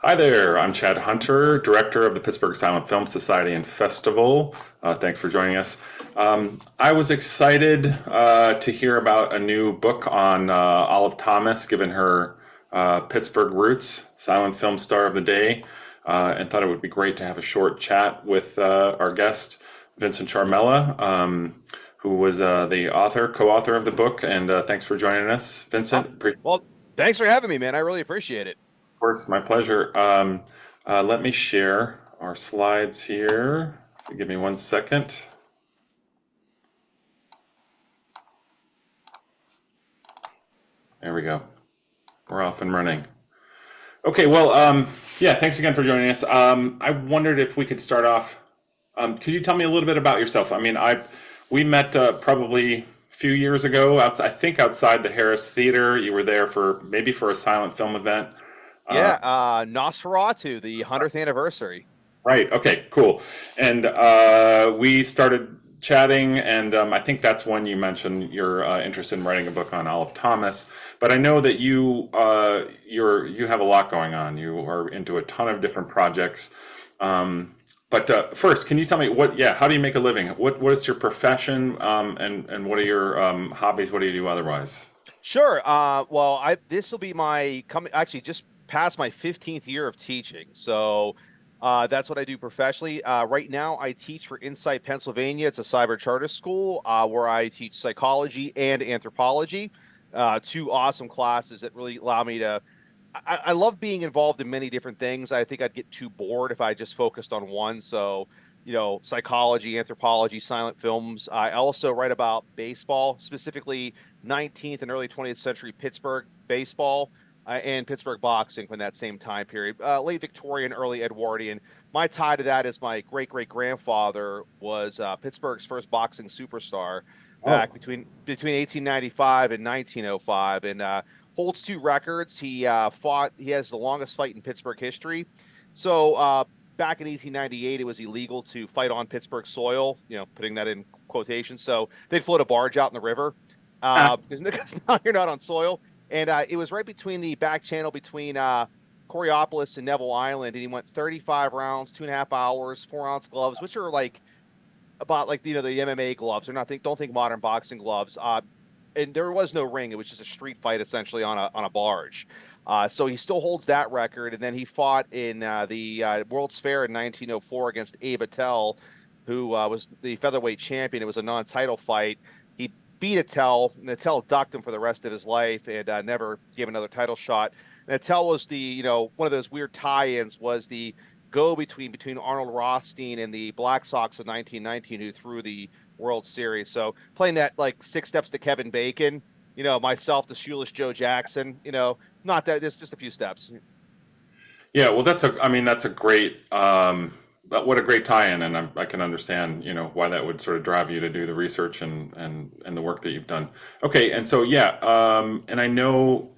Hi there, I'm Chad Hunter, Director of the Pittsburgh Silent Film Society and Festival. Thanks for joining us. I was excited to hear about a new book on Olive Thomas, given her Pittsburgh roots, Silent Film Star of the Day, and thought it would be great to have a short chat with our guest, Vincent Ciaramella, who was co-author of the book, and thanks for joining us, Oh, Vincent. well, thanks for having me, man. I really appreciate it. Course, my pleasure. Let me share our slides here. Give me 1 second. There we go. We're off and running. Okay, well, yeah, thanks again for joining us. I wondered if we could start off. Could you tell me a little bit about yourself? We met probably a few years ago. I think outside the Harris Theater. You were there for a silent film event. Yeah, Nosferatu, the 100th anniversary. Right. Okay. Cool. And we started chatting, and I think that's when you mentioned your interest in writing a book on Olive Thomas. But I know that you have a lot going on. You are into a ton of different projects. But first, can you tell me what? Yeah. How do you make a living? What is your profession? And what are your hobbies? What do you do otherwise? Sure. Well, I this will be my coming actually just past my 15th year of teaching. So that's what I do professionally. Right now, I teach for Insight, Pennsylvania. It's a cyber charter school where I teach psychology and anthropology. Two awesome classes that really allow me to I love being involved in many different things. I think I'd get too bored if I just focused on one. So, psychology, anthropology, silent films. I also write about baseball, specifically 19th and early 20th century Pittsburgh baseball and Pittsburgh boxing from that same time period, late Victorian, early Edwardian. My tie to that is my great great grandfather was Pittsburgh's first boxing superstar back Oh, between 1895 and 1905, and holds two records. He has the longest fight in Pittsburgh history. So back in 1898, it was illegal to fight on Pittsburgh soil. Putting that in quotations. So they'd float a barge out in the river because now you're not on soil. And it was right between the back channel between Coriopolis and Neville Island, and he went 35 rounds, 2.5 hours, 4-ounce gloves, which are like about like the MMA gloves. They're not don't think modern boxing gloves. And there was no ring; it was just a street fight essentially on a barge. So he still holds that record. And then he fought in the World's Fair in 1904 against Abe Attell, who was the featherweight champion. It was a non-title fight. He beat Attell, and Attell ducked him for the rest of his life and never gave another title shot. And Attell was one of those weird tie-ins was the go between Arnold Rothstein and the Black Sox of 1919, who threw the World Series. So playing that like six steps to Kevin Bacon, myself, the shoeless Joe Jackson, not that it's just a few steps. yeah. Well, that's a great. What a great tie-in, and I can understand, why that would sort of drive you to do the research and the work that you've done. Okay, and so yeah, and I know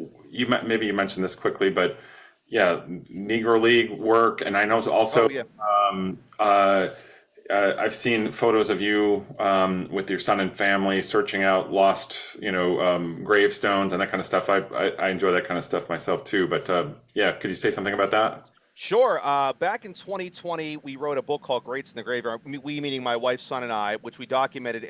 maybe you mentioned this quickly, but yeah, Negro League work, and I know also Oh yeah. um, uh, I've seen photos of you with your son and family searching out lost, gravestones and that kind of stuff. I enjoy that kind of stuff myself too. But yeah, could you say something about that? Sure. Back in 2020, we wrote a book called Greats in the Graveyard. We meaning my wife, son, and I, which we documented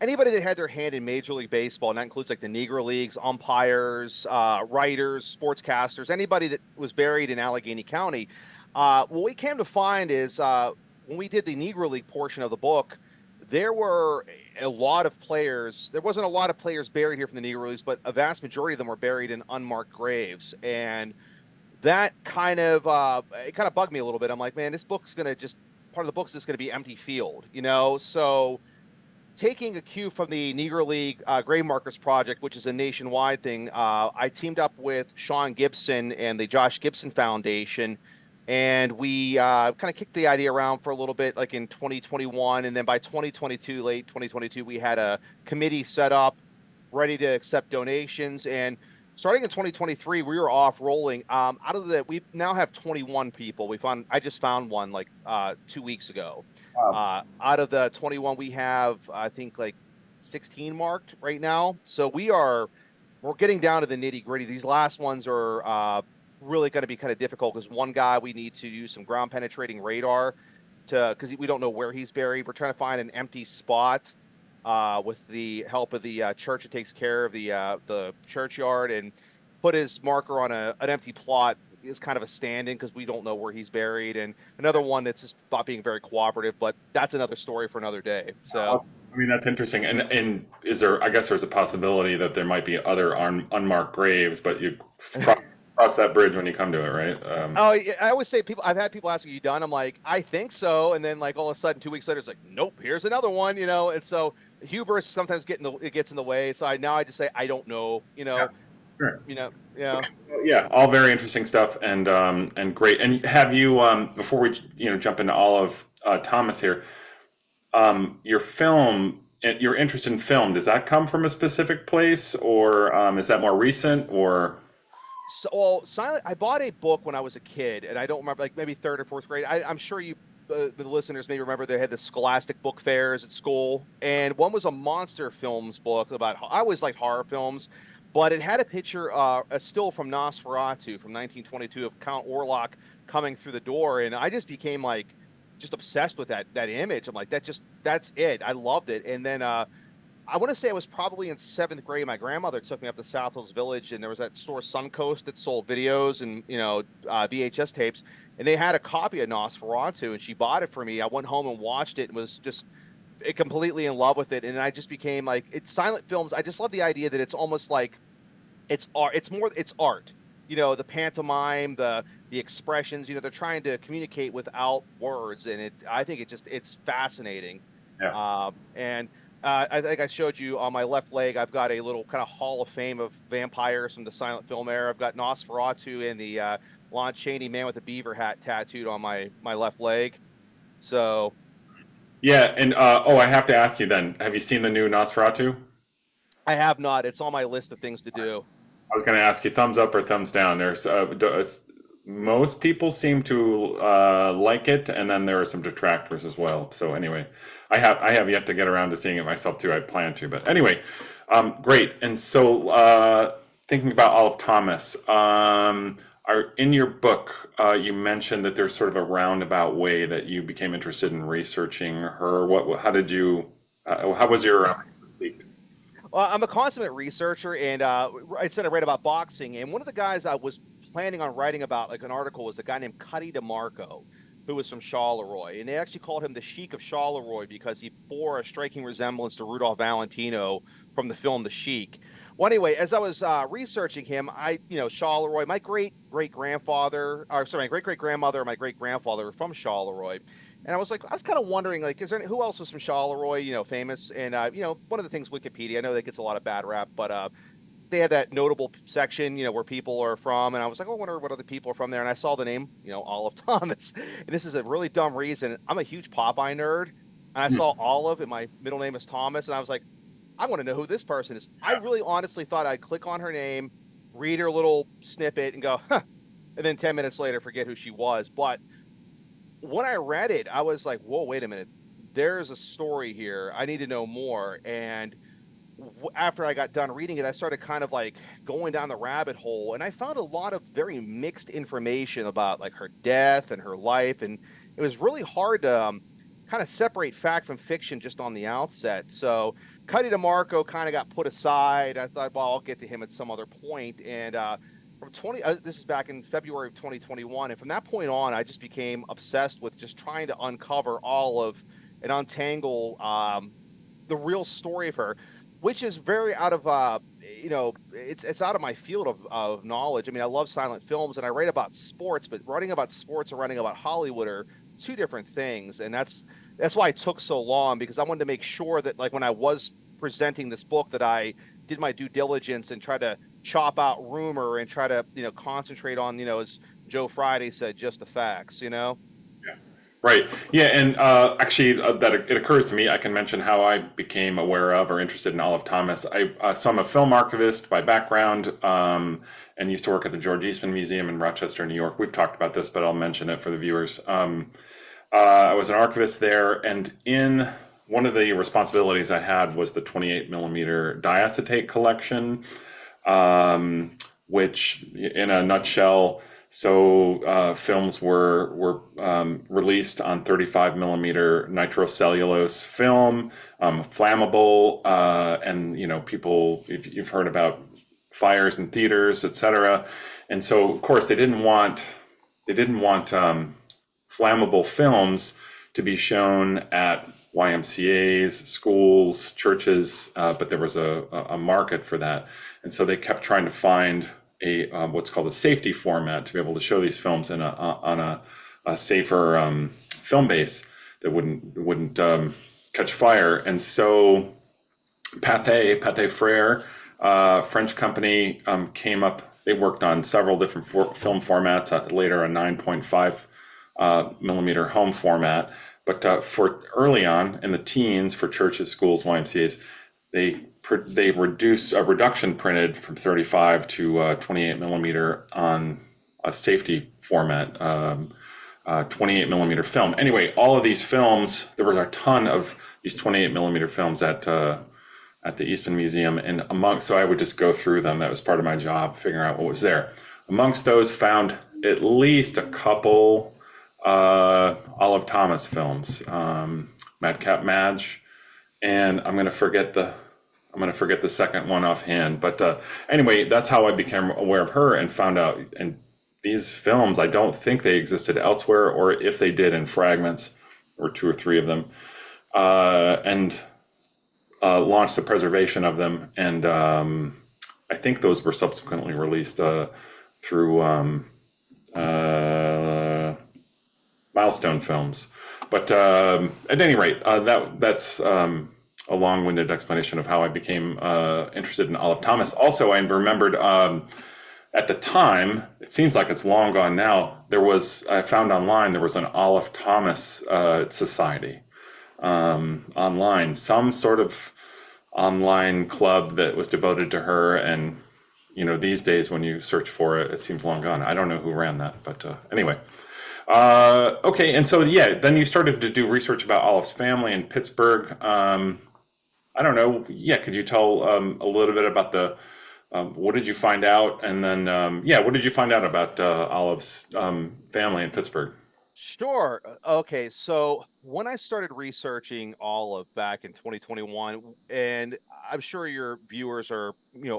anybody that had their hand in Major League Baseball, and that includes like the Negro Leagues, umpires, writers, sportscasters, anybody that was buried in Allegheny County. What we came to find is when we did the Negro League portion of the book, there were a lot of players. There wasn't a lot of players buried here from the Negro Leagues, but a vast majority of them were buried in unmarked graves. And that it kind of bugged me a little bit. I'm like, man, this book's gonna just part of the book's just gonna be empty field. So taking a cue from the Negro League Grave Markers Project, which is a nationwide thing, I teamed up with Sean Gibson and the Josh Gibson Foundation, and we kind of kicked the idea around for a little bit, like in 2021, and then by 2022, late 2022, we had a committee set up, ready to accept donations, and starting in 2023, we were off rolling. Out of that, we now have 21 people. I just found one like 2 weeks ago. Wow. Out of the 21, we have I think like 16 marked right now. So we're getting down to the nitty gritty. These last ones are really going to be kind of difficult because one guy we need to use some ground penetrating radar to because we don't know where he's buried. We're trying to find an empty spot with the help of the church that takes care of the churchyard and put his marker on an empty plot is kind of a stand-in because we don't know where he's buried. And another one that's just not being very cooperative, but that's another story for another day. So. I mean, that's interesting. And is there, I guess there's a possibility that there might be other unmarked graves, but you cross that bridge when you come to it, right? Oh, I always say I've had people ask, "Are you done?" I'm like, I think so. And then like all of a sudden, 2 weeks later, it's like, nope, here's another one, And so hubris sometimes it gets in the way. So I just say, I don't know, Yeah, sure. Yeah. Yeah, all very interesting stuff and great. And have you before we jump into all of Thomas here, your film, your interest in film, does that come from a specific place, or is that more recent, or? So, well, silent. I bought a book when I was a kid, and I don't remember, like maybe third or fourth grade. I'm sure the listeners may remember they had the Scholastic book fairs at school, and one was a monster films book about. I always liked horror films, but it had a picture, a still from Nosferatu from 1922 of Count Orlok coming through the door, and I just became like just obsessed with that image. I'm like, that's it. I loved it, and then I want to say I was probably in seventh grade. My grandmother took me up to South Hills Village, and there was that store Suncoast that sold videos and VHS tapes, and they had a copy of Nosferatu, and she bought it for me. I went home and watched it, and was just completely in love with it, and I just became like, it's silent films. I just love the idea that it's almost like it's art. It's art. The pantomime, the expressions. They're trying to communicate without words, and I think it's fascinating. Yeah. And I think I showed you on my left leg, I've got a little kind of Hall of Fame of vampires from the silent film era. I've got Nosferatu and the Lon Chaney Man with a beaver hat tattooed on my left leg. So. Yeah, and I have to ask you then, have you seen the new Nosferatu? I have not. It's on my list of things to do. I was going to ask you thumbs up or thumbs down. There's most people seem to like it, and then there are some detractors as well. So anyway, I have yet to get around to seeing it myself too. I plan to, but anyway, great. And so thinking about Olive Thomas, in your book, you mentioned that there's sort of a roundabout way that you became interested in researching her. How did you? How was your speak? Well, I'm a consummate researcher, and I said I read about boxing, and one of the guys I was planning on writing about, like an article, was a guy named Cuddy DeMarco, who was from Charleroi, and they actually called him the Sheik of Charleroi because he bore a striking resemblance to Rudolph Valentino from the film The Sheik. Well, anyway, as I was researching him, Charleroi, my great great grandmother, and my great grandfather were from Charleroi. And I was kind of wondering, like, who else was from Charleroi, famous? And, one of the things, Wikipedia, I know that gets a lot of bad rap, but they had that notable section, where people are from. And I was like, oh, I wonder what other people are from there. And I saw the name, Olive Thomas. And this is a really dumb reason. I'm a huge Popeye nerd. And I saw Olive, and my middle name is Thomas. And I was like, I want to know who this person is. I really honestly thought I'd click on her name, read her little snippet, and go, huh. And then 10 minutes later, forget who she was. But when I read it, I was like, whoa, wait a minute. There's a story here. I need to know more. And after I got done reading it, I started kind of like going down the rabbit hole, and I found a lot of very mixed information about like her death and her life. And it was really hard to kind of separate fact from fiction just on the outset. So Cuddy DeMarco kind of got put aside. I thought, well, I'll get to him at some other point. And this is back in February of 2021, and from that point on, I just became obsessed with just trying to uncover all of and untangle the real story of her, which is very out of it's out of my field of knowledge. I mean, I love silent films and I write about sports, but writing about sports and writing about Hollywood are two different things, and that's why it took so long, because I wanted to make sure that, like, when I was presenting this book, that I did my due diligence and try to chop out rumor and try to concentrate on, as Joe Friday said, just the facts. Yeah. Right. Yeah, and actually, that it occurs to me, I can mention how I became aware of or interested in Olive Thomas. So I'm a film archivist by background, and used to work at the George Eastman Museum in Rochester, New York. We've talked about this, but I'll mention it for the viewers. I was an archivist there, and in one of the responsibilities I had was the 28 millimeter diacetate collection. which, in a nutshell, so films were released on 35 millimeter nitrocellulose film, flammable, and people, if you've heard about fires in theaters, etc. And so, of course, they didn't want flammable films to be shown at YMCA's, schools, churches, but there was a market for that, and so they kept trying to find a what's called a safety format to be able to show these films on a safer film base that wouldn't catch fire. And so Pathé Frere, French company, came up. They worked on several different film formats. Later, a 9.5 millimeter home format. But for early on in the teens, for churches, schools, YMCA's, they reduction printed from 35 to 28 millimeter on a safety format, 28 millimeter film. Anyway, all of these films, there was a ton of these 28 millimeter films at the Eastman Museum, and so I would just go through them. That was part of my job, figuring out what was there. Amongst those, found at least a couple Olive Thomas films, Madcap Madge, and I'm gonna forget the second one offhand. But anyway, that's how I became aware of her and found out. And these films, I don't think they existed elsewhere, or if they did, in fragments, or two or three of them, and launched the preservation of them. And I think those were subsequently released through Milestone Films. But at any rate, that's a long-winded explanation of how I became interested in Olive Thomas. Also, I remembered at the time, it seems like it's long gone now, I found online, there was an Olive Thomas society online, some sort of online club that was devoted to her. And these days when you search for it, it seems long gone. I don't know who ran that, but anyway. Okay, and so yeah, then you started to do research about Olive's family in Pittsburgh. I don't know. Yeah, could you tell a little bit about what did you find out, and then what did you find out about Olive's family in Pittsburgh? Sure. Okay. So when I started researching Olive back in 2021, and I'm sure your viewers are,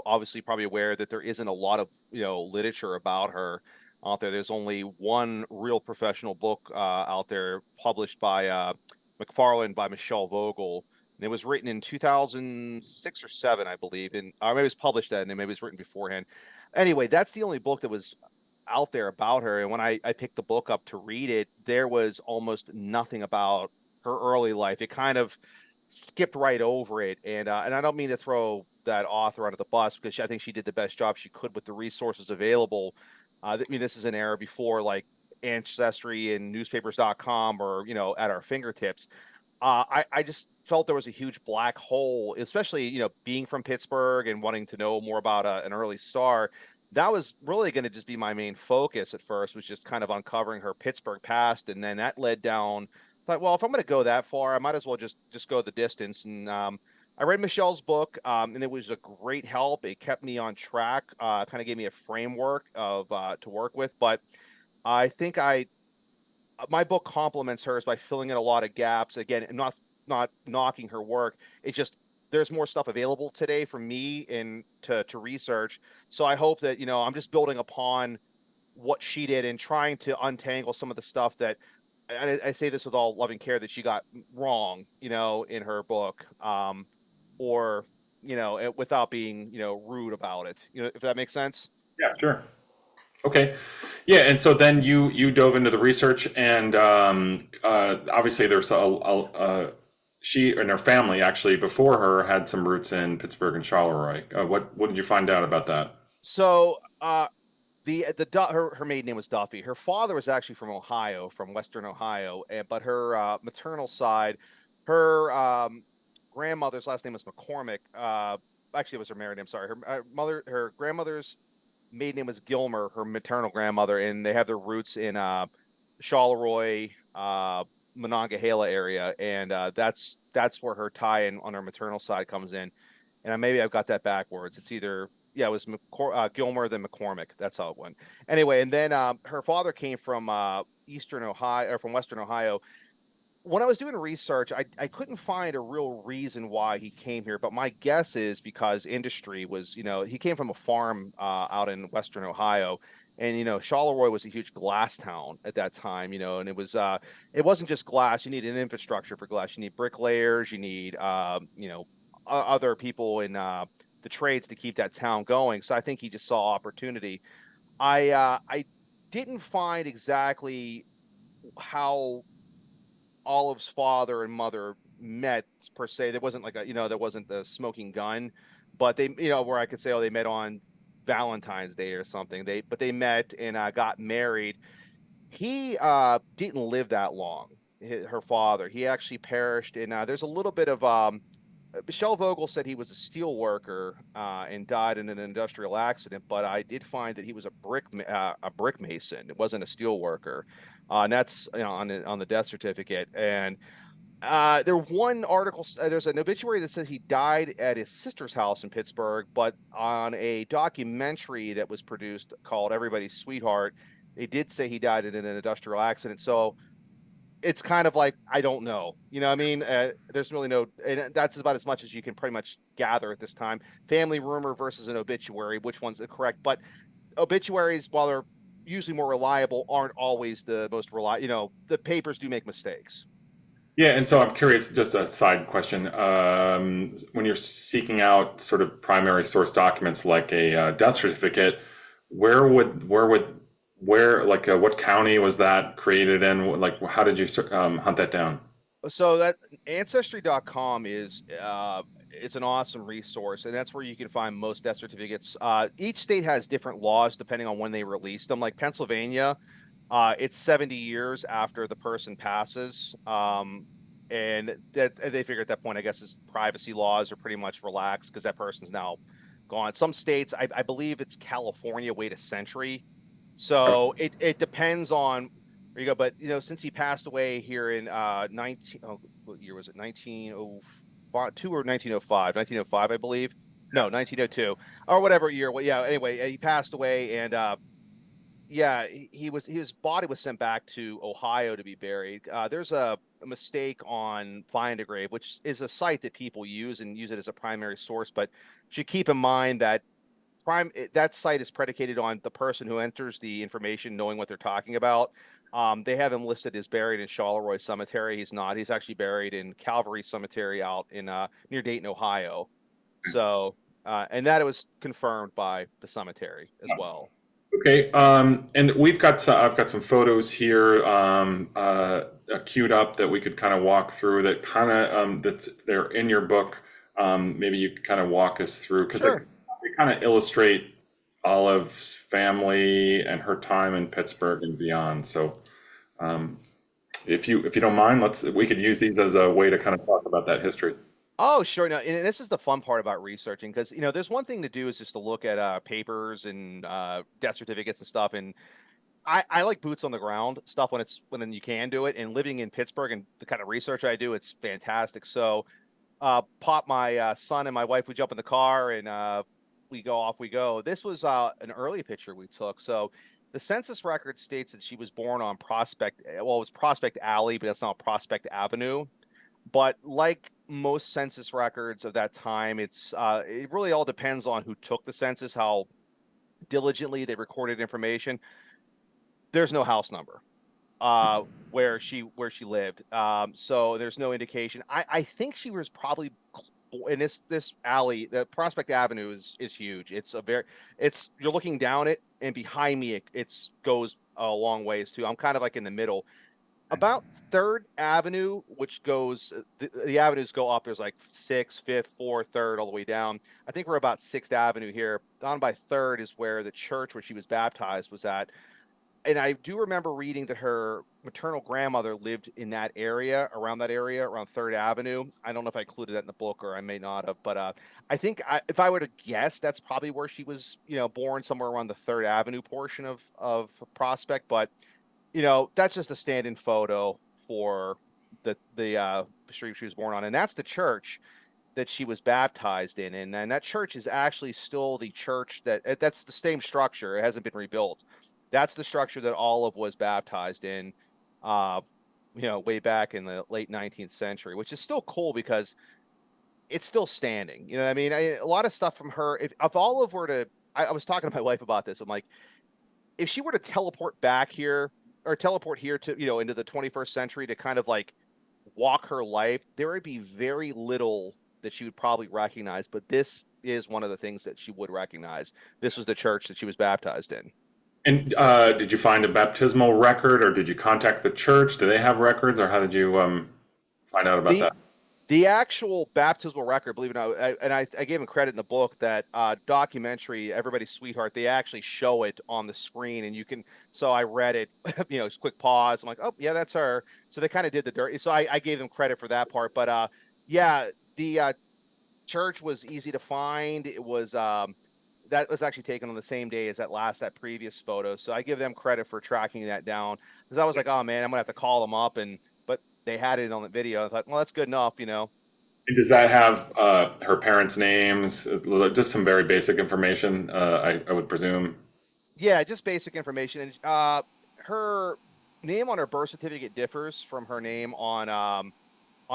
obviously probably aware that there isn't a lot of, literature about her out there. There's only one real professional book out there published by McFarland by Michelle Vogel. And it was written in 2006 or seven, I believe, and or maybe it was published then, and maybe it was written beforehand. Anyway, that's the only book that was out there about her. And when I picked the book up to read it, there was almost nothing about her early life. It kind of skipped right over it. And I don't mean to throw that author under the bus, because I think she did the best job she could with the resources available. I mean, this is an era before like Ancestry and newspapers.com, or, at our fingertips. I just felt there was a huge black hole, especially, being from Pittsburgh and wanting to know more about an early star. That was really going to just be my main focus at first, was just kind of uncovering her Pittsburgh past. And then that led down, thought, well, if I'm going to go that far, I might as well just go the distance. And I read Michelle's book, and it was a great help. It kept me on track, kind of gave me a framework of to work with. But I think my book complements hers by filling in a lot of gaps. Again, not knocking her work. It's just there's more stuff available today for me and to research. So I hope that, I'm just building upon what she did and trying to untangle some of the stuff that I say this with all loving care, that she got wrong, in her book, or without being, rude about it. If that makes sense. Yeah, sure. Okay. Yeah, and so then you dove into the research, and obviously there's she and her family, actually, before her, had some roots in Pittsburgh and Charleroi. What did you find out about that? So her maiden name was Duffy. Her father was actually from Ohio, from Western Ohio, but her maternal side, her grandmother's last name was McCormick. Actually, it was her married name. Sorry, her grandmother's maiden name was Gilmer, her maternal grandmother, and they have their roots in Charleroi, Monongahela area, and that's where her tie-in on her maternal side comes in. And maybe I've got that backwards. It's either yeah, it was Gilmer, then McCormick. That's how it went. Anyway, and then her father came from Eastern Ohio, or from Western Ohio. When I was doing research, I couldn't find a real reason why he came here, but my guess is because industry was, he came from a farm out in Western Ohio, and Charleroi was a huge glass town at that time, and it wasn't just glass. You need an infrastructure for glass. You need bricklayers. You need other people in the trades to keep that town going. So I think he just saw opportunity. I didn't find exactly how Olive's father and mother met per se. There wasn't like there wasn't the smoking gun, but they, where I could say, oh, they met on Valentine's Day or something. But they met and got married. He didn't live that long. Her father, he actually perished, and there's a little bit of Michelle Vogel said he was a steel worker and died in an industrial accident, but I did find that he was a brick mason. It wasn't a steel worker, and that's on the death certificate. And one article, there's an obituary that says he died at his sister's house in Pittsburgh, but on a documentary that was produced called Everybody's Sweetheart, they did say he died in an industrial accident. So it's kind of like, I don't know. You know what I mean? There's really no, and that's about as much as you can pretty much gather at this time. Family rumor versus an obituary, which one's correct? But obituaries, while they're usually more reliable, aren't always the most reliable. The papers do make mistakes. Yeah, and so I'm curious, just a side question. When you're seeking out sort of primary source documents like a death certificate, what county was that created in? Like, how did you hunt that down? So that ancestry.com is it's an awesome resource, and that's where you can find most death certificates. Each state has different laws depending on when they release them. Like Pennsylvania, it's 70 years after the person passes. And that they figure at that point, I guess, is privacy laws are pretty much relaxed because that person's now gone. Some states, I believe it's California, wait a century. So it depends on where you go. But since he passed away here in 19, oh, what year was it? 1902 or 1905? 1905, I believe. No, 1902 or whatever year. Well, yeah. Anyway, he passed away, and yeah, his body was sent back to Ohio to be buried. There's a mistake on Find a Grave, which is a site that people use and use it as a primary source, but you should keep in mind that that site is predicated on the person who enters the information knowing what they're talking about. They have him listed as buried in Charleroi Cemetery. He's not. He's actually buried in Calvary Cemetery out in near Dayton, Ohio. So, and that it was confirmed by the cemetery as well. Okay, and I've got some photos here queued up that we could kind of walk through that kind of they're in your book. Maybe you could kind of walk us through because Sure. they kind of illustrate Olive's family and her time in Pittsburgh and beyond. So, if you don't mind, we could use these as a way to kind of talk about that history. Oh, sure. No, and this is the fun part about researching because there's one thing to do is just to look at papers and death certificates and stuff, and I like boots on the ground stuff when you can do it. And living in Pittsburgh and the kind of research I do, it's fantastic. So, pop my son and my wife, we jump in the car and we go off. We go. This was an early picture we took. So. The census record states that she was born on Prospect. Well, it was Prospect Alley, but that's not Prospect Avenue. But like most census records of that time, it really all depends on who took the census, how diligently they recorded information. There's no house number where she lived, so there's no indication. I think she was probably in this alley. The Prospect Avenue is huge. It's you're looking down it, and behind me it goes a long ways too. I'm kind of like in the middle about Third Avenue, which goes the avenues go up. There's like Sixth, Fifth, Fourth, Third, all the way down. I think we're about Sixth Avenue here. Down by Third is where the church where she was baptized was at. And I do remember reading that her maternal grandmother lived in that area, around Third Avenue. I don't know if I included that in the book or I may not have, but I think if I were to guess, that's probably where she was, born somewhere around the Third Avenue portion of Prospect. But that's just a stand-in photo for the street she was born on, and that's the church that she was baptized in, and that church is actually still the church that's the same structure. It hasn't been rebuilt. That's the structure that Olive was baptized in, uh, way back in the late 19th century, which is still cool because it's still standing. You know what I mean? A lot of stuff from her. If Olive were to, I was talking to my wife about this. I'm like, if she were to teleport back here or teleport here to, into the 21st century to kind of like walk her life, there would be very little that she would probably recognize. But this is one of the things that she would recognize. This was the church that she was baptized in. And did you find a baptismal record, or did you contact the church? Do they have records, or how did you find out about The that? the actual baptismal record, believe it or not, I gave him credit in the book that documentary, Everybody's Sweetheart. They actually show it on the screen, and you can. So I read it, just quick pause. I'm like, oh yeah, that's her. So they kind of did the dirt. So I gave them credit for that part. But yeah, the church was easy to find. It was that was actually taken on the same day as that previous photo. So I give them credit for tracking that down because I was like, oh man, I'm gonna have to call them up, and but they had it on the video. I thought, well, that's good enough. And does that have her parents' names? Just some very basic information, I would presume. Yeah, just basic information. And her name on her birth certificate differs from her name on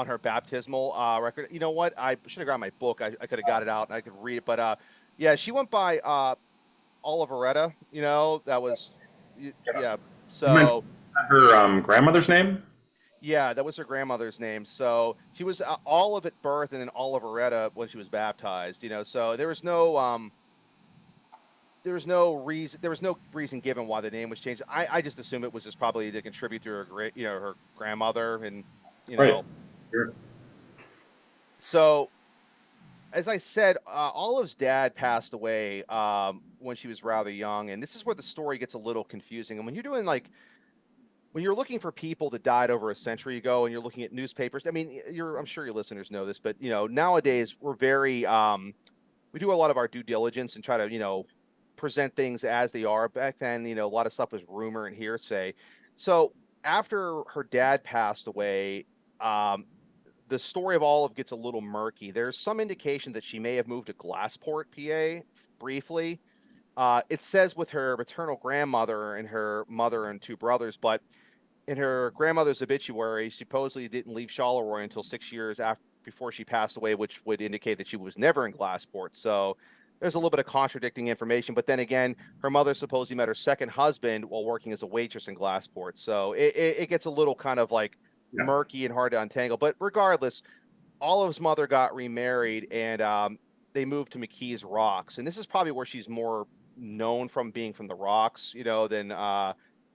her baptismal record. You know what? I should have grabbed my book. I could have got it out and I could read it. But yeah, she went by Oliveretta. That was yeah. You mentioned So her grandmother's name? yeah, that was her grandmother's name. So she was Olive at birth and then Oliveretta when she was baptized. So there was no reason given why the name was changed. I just assume it was just probably to contribute to her great, her grandmother, and you Right. know. Sure. So as I said, Olive's dad passed away when she was rather young, and this is where the story gets a little confusing. And when you're doing like when you're looking for people that died over a century ago, and you're looking at newspapers, I mean, I'm sure your listeners know this, but nowadays we're very we do a lot of our due diligence and try to present things as they are. Back then, a lot of stuff was rumor and hearsay. So after her dad passed away, um, the story of Olive gets a little murky. There's some indication that she may have moved to Glassport, PA, briefly. It says with her maternal grandmother and her mother and two brothers, but in her grandmother's obituary, she supposedly didn't leave Charleroi until 6 years after before she passed away, which would indicate that she was never in Glassport. So there's a little bit of contradicting information. But then again, her mother supposedly met her second husband while working as a waitress in Glassport. So it gets a little kind of like Yeah. murky and hard to untangle. But regardless, Olive's mother got remarried and they moved to McKees Rocks. And this is probably where she's more known from being from the Rocks,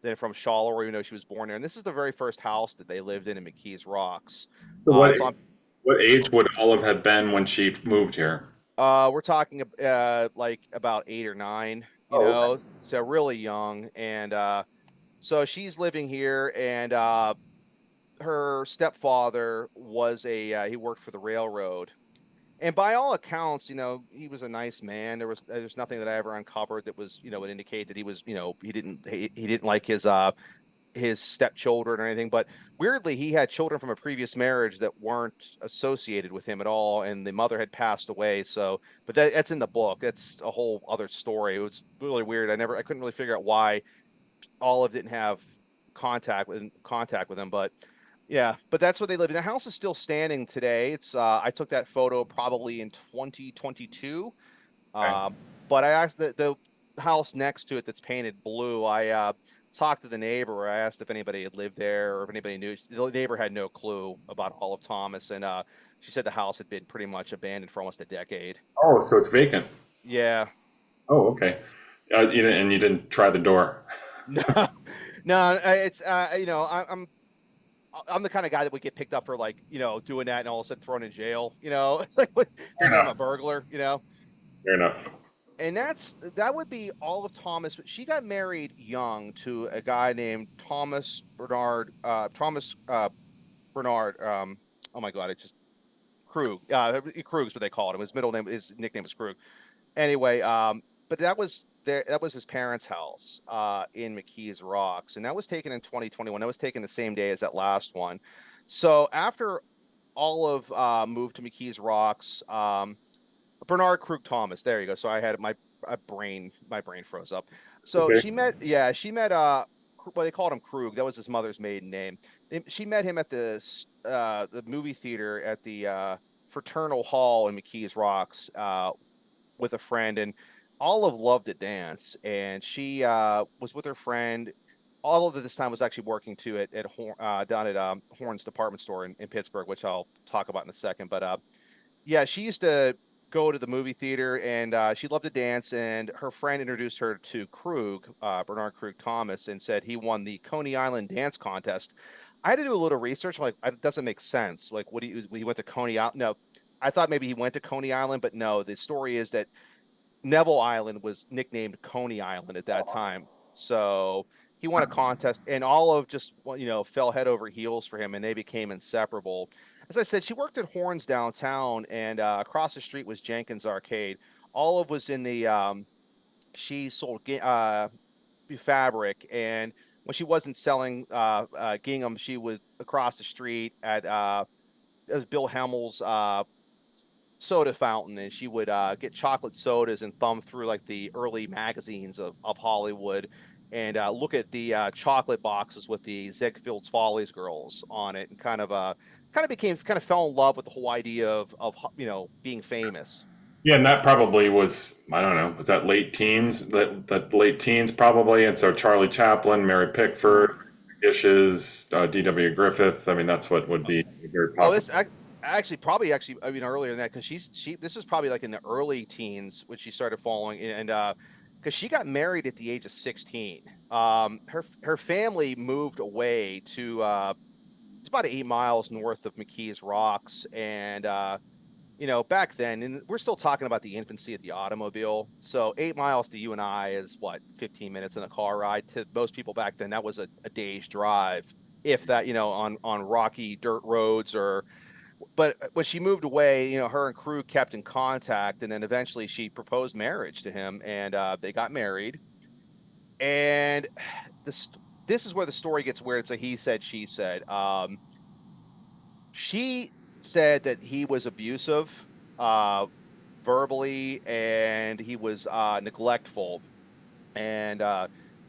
than from Charleroi. She was born there. And this is the very first house that they lived in McKees Rocks. So It's on. what age would Olive have been when she moved here? We're talking like about 8 or 9. Oh, okay. So really young, and so she's living here, and her stepfather was he worked for the railroad, and by all accounts, he was a nice man. There's nothing that I ever uncovered that was would indicate that he was he didn't like his stepchildren or anything. But weirdly, he had children from a previous marriage that weren't associated with him at all, and the mother had passed away. So, but that's in the book. That's a whole other story. It was really weird. I couldn't really figure out why Olive didn't have contact with him, but yeah, but that's where they live. And the house is still standing today. It's I took that photo probably in 2022. Okay. But I asked the house next to it that's painted blue. I talked to the neighbor. I asked if anybody had lived there or if anybody knew. The neighbor had no clue about Olive Thomas, and she said the house had been pretty much abandoned for almost a decade. Oh, so it's vacant. Yeah. Oh, okay. And you didn't try the door. No, no, it's I'm the kind of guy that would get picked up for like doing that and all of a sudden thrown in jail. It's like Fair thinking I'm a enough. burglar. Fair enough. And that would be Olive Thomas. She got married young to a guy named Thomas Bernard. Thomas Bernard. Oh my God, it's just Krug. Krug's what they called him. His nickname was Krug. Anyway, but that was his parents' house in McKees Rocks, and that was taken in 2021. That was taken the same day as that last one. So after Olive moved to McKees Rocks. Bernard Krug Thomas. There you go. So I had my brain froze up. It's So okay. she met well, they called him Krug. That was his mother's maiden name. She met him at the movie theater at the Fraternal Hall in McKees Rocks with a friend, and Olive loved to dance, and she was with her friend. Olive at this time was actually working too down at Horn's department store in Pittsburgh, which I'll talk about in a second. But yeah, she used to go to the movie theater, and she loved to dance. And her friend introduced her to Krug, Bernard Krug Thomas, and said he won the Coney Island dance contest. I had to do a little research. Like, it doesn't make sense. Like, he went to Coney Island? No, I thought maybe he went to Coney Island, but no. The story is that Neville Island was nicknamed Coney Island at that time. So he won a contest, and Olive just, fell head over heels for him, and they became inseparable. As I said, she worked at Horns downtown, and across the street was Jenkins Arcade. Olive was in she sold fabric, and when she wasn't selling gingham, she was across the street at as Bill Hemmel's soda fountain, and she would get chocolate sodas and thumb through like the early magazines of Hollywood and look at the chocolate boxes with the Ziegfeld's Follies girls on it, and kind of fell in love with the whole idea of being famous. Yeah, and that probably was, I don't know, was that late teens? That late teens probably. And so Charlie Chaplin, Mary Pickford, Mhm. Dishes, D.W. Griffith. I mean, that's what would be very Oh, popular. actually probably actually I mean earlier than that, because she this is probably like in the early teens when she started following, and because she got married at the age of 16. Her family moved away to it's about 8 miles north of McKees Rocks, and back then, and we're still talking about the infancy of the automobile. So 8 miles to you and I is what, 15 minutes in a car ride. To most people back then, that was a day's drive, if that, on rocky dirt roads. Or but when she moved away, her and Crew kept in contact, and then eventually she proposed marriage to him, and they got married. And this this is where the story gets weird. It's a he said, she said. She said that he was abusive, uh, verbally, and he was neglectful, and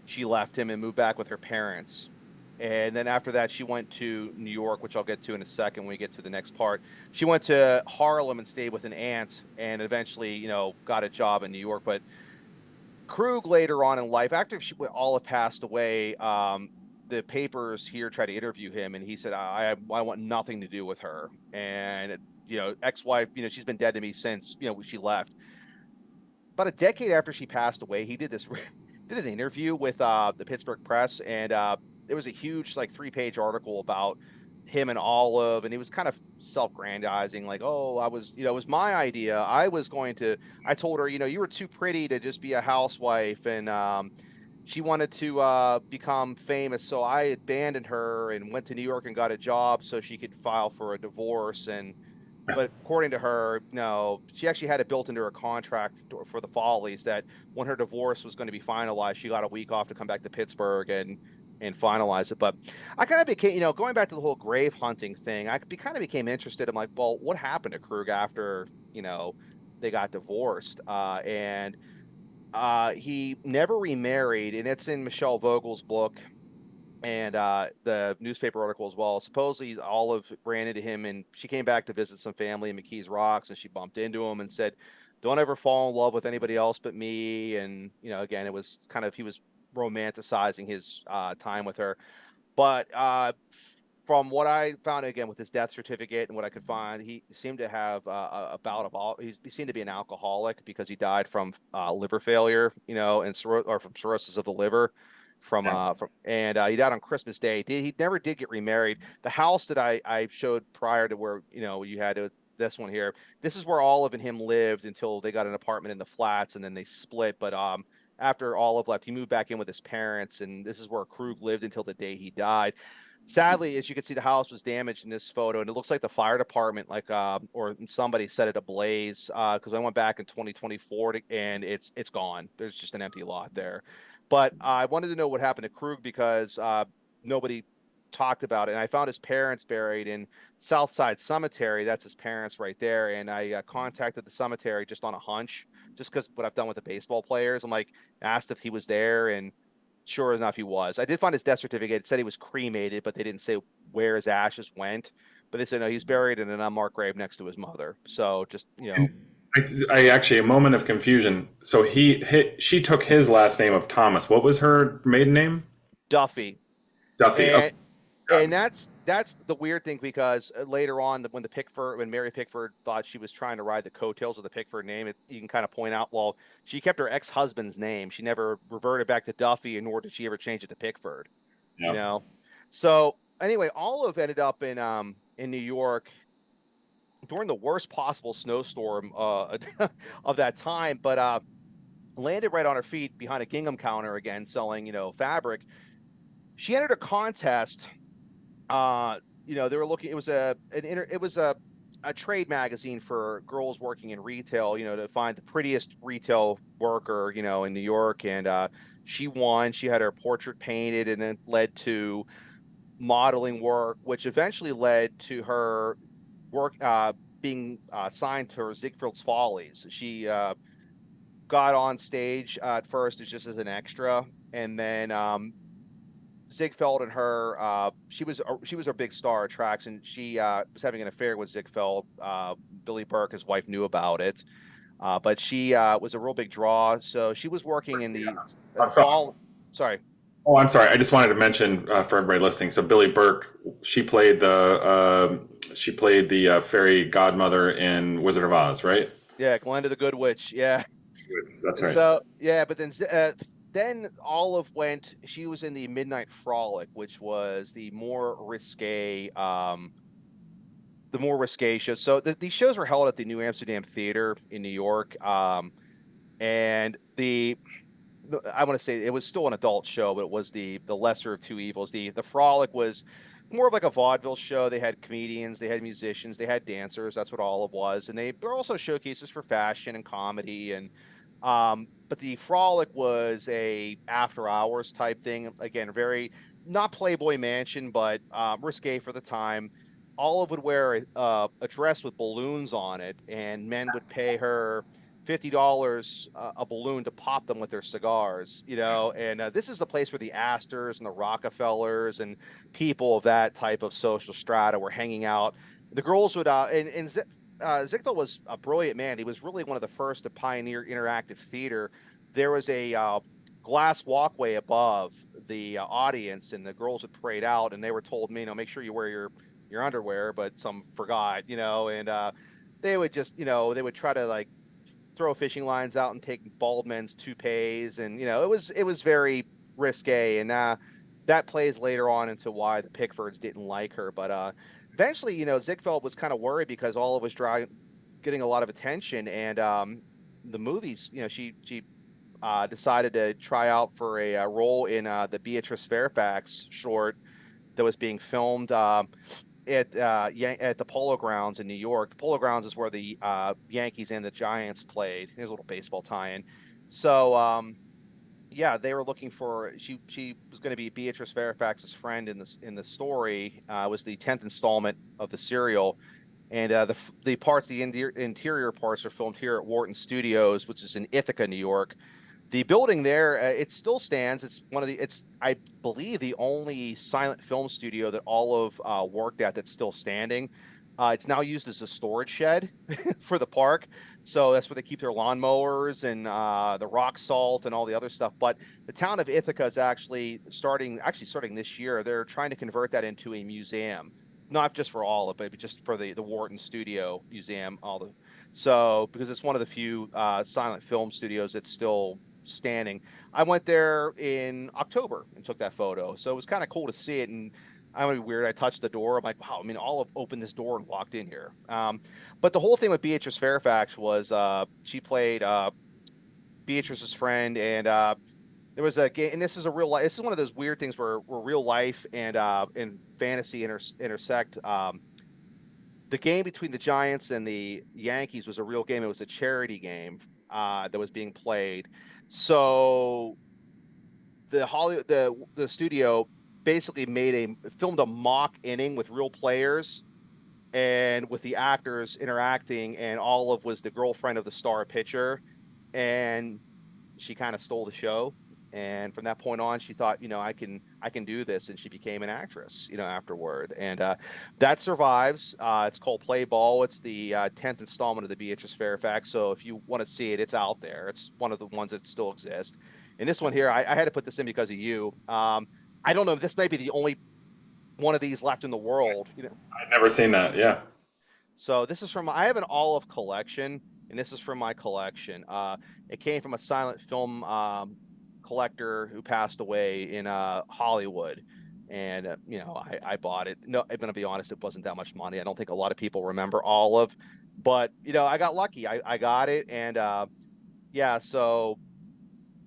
she left him and moved back with her parents. And then after that, she went to New York, which I'll get to in a second when we get to the next part. She went to Harlem and stayed with an aunt, and eventually, got a job in New York. But Krug later on in life, after Olive passed away, the papers here tried to interview him, and he said, I want nothing to do with her." And ex-wife, she's been dead to me since she left. About a decade after she passed away, he did this did an interview with the Pittsburgh Press, and there was a huge like 3-page article about him and Olive, and he was kind of self-grandizing, like, "Oh, it was my idea. I told her, you were too pretty to just be a housewife, and she wanted to become famous, so I abandoned her and went to New York and got a job so she could file for a divorce." And but according to her, no, she actually had it built into her contract for the Follies that when her divorce was going to be finalized, she got a week off to come back to Pittsburgh and finalize it. But I kind of became, going back to the whole grave hunting thing, kind of became interested. I'm like, well, what happened to Krug after, they got divorced? And he never remarried, and it's in Michelle Vogel's book and the newspaper article as well. Supposedly, Olive ran into him, and she came back to visit some family in McKees Rocks, and she bumped into him and said, "Don't ever fall in love with anybody else but me." And again, it was kind of he was romanticizing his time with her. But from what I found again with his death certificate and what I could find, he seemed to have a bout of all. He seemed to be an alcoholic because he died from liver failure, and or from cirrhosis of the liver. And he died on Christmas Day. He never did get remarried. The house that I showed prior to where you had this one here. This is where Olive and him lived until they got an apartment in the flats, and then they split. But after Olive left, he moved back in with his parents, and this is where Krug lived until the day he died. Sadly, as you can see, the house was damaged in this photo, and it looks like the fire department, like or somebody set it ablaze. Because I went back in 2024 and it's gone. There's just an empty lot there. But I wanted to know what happened to Krug because nobody. talked about it, and I found his parents buried in Southside Cemetery. That's his parents right there. And I contacted the cemetery just on a hunch, just because what I've done with the baseball players. I'm like, asked if he was there, and sure enough, he was. I did find his death certificate. It said he was cremated, but they didn't say where his ashes went. But they said no, he's buried in an unmarked grave next to his mother. So just, And I actually a moment of confusion. So she took his last name of Thomas. What was her maiden name? Duffy. Duffy. Okay. And and that's the weird thing, because later on, when Mary Pickford thought she was trying to ride the coattails of the Pickford name, you can kind of point out, well, she kept her ex-husband's name. She never reverted back to Duffy, and nor did she ever change it to Pickford. You Yeah. know. So anyway, Olive ended up in New York during the worst possible snowstorm of that time, but landed right on her feet behind a gingham counter again, selling fabric. She entered a contest. They were looking. It was a trade magazine for girls working in retail. To find the prettiest retail worker, in New York, and she won. She had her portrait painted, and then led to modeling work, which eventually led to her work being signed to Ziegfeld's Follies. She got on stage at first as just as an extra, and then Ziegfeld and her, she was a big star at Trax, and she was having an affair with Ziegfeld. Billy Burke, his wife, knew about it, but she was a real big draw. So she was working in the So, fall. Sorry. oh, I'm sorry. I just wanted to mention for everybody listening. So Billy Burke, she played the fairy godmother in Wizard of Oz, right? Yeah, Glenda the Good Witch. Yeah. That's right. So yeah, but then Olive went. She was in the Midnight Frolic, which was the more risque show. So these shows were held at the New Amsterdam Theater in New York. And I want to say it was still an adult show, but it was the lesser of two evils. The Frolic was more of like a vaudeville show. They had comedians, they had musicians, they had dancers. That's what Olive was, and they were also showcases for fashion and comedy. And but the Frolic was a after hours type thing. Again, very not Playboy Mansion, but risque for the time. Olive would wear a dress with balloons on it, and men would pay her $50 a balloon to pop them with their cigars, and this is the place where the Astors and the Rockefellers and people of that type of social strata were hanging out. The girls would, Ziegfeld was a brilliant man. He was really one of the first to pioneer interactive theater. There was a glass walkway above the audience, and the girls would parade out, and they were told, make sure you wear your underwear, but some forgot, and they would just, they would try to like throw fishing lines out and take bald men's toupees, and it was very risque, and that plays later on into why the Pickfords didn't like her. But eventually, Ziegfeld was kind of worried because Olive was getting a lot of attention, and the movies, she decided to try out for a role in the Beatrice Fairfax short that was being filmed at the Polo Grounds in New York. The Polo Grounds is where the Yankees and the Giants played. Here's a little baseball tie-in. So yeah, they were looking for she was going to be Beatrice Fairfax's friend in the story. Was the 10th installment of the serial, and the interior parts are filmed here at Wharton Studios, which is in Ithaca, New York. The building there, it still stands. It's I believe the only silent film studio that Olive worked at that's still standing. It's now used as a storage shed for the park, so that's where they keep their lawnmowers and the rock salt and all the other stuff. But the town of Ithaca is actually starting this year. They're trying to convert that into a museum, not just for Olive, but just for the Wharton Studio Museum. So because it's one of the few silent film studios that's still standing. I went there in October and took that photo. So it was kind of cool to see it. And I would be weird. I touched the door. I'm like, wow, Olive opened this door and walked in here. But the whole thing with Beatrice Fairfax was she played Beatrice's friend. And there was a game. And this is a real life. This is one of those weird things where real life and fantasy intersect. The game between the Giants and the Yankees was a real game. It was a charity game that was being played. So the studio basically filmed a mock inning with real players and with the actors interacting, and Olive was the girlfriend of the star pitcher, and she kind of stole the show. And from that point on, she thought, I can do this, and she became an actress, afterward. And that survives. It's called Play Ball. It's the 10th installment of the Beatrice Fairfax. So if you want to see it, it's out there. It's one of the ones that still exist. And this one here, I had to put this in because of you. I don't know if this may be the only one of these left in the world. I've never seen that. Yeah. So this is I have an Olive collection, and this is from my collection. It came from a silent film collector who passed away in Hollywood. And, I bought it. No, I'm going to be honest, it wasn't that much money. I don't think a lot of people remember Olive, but, I got lucky. I got it. And yeah, so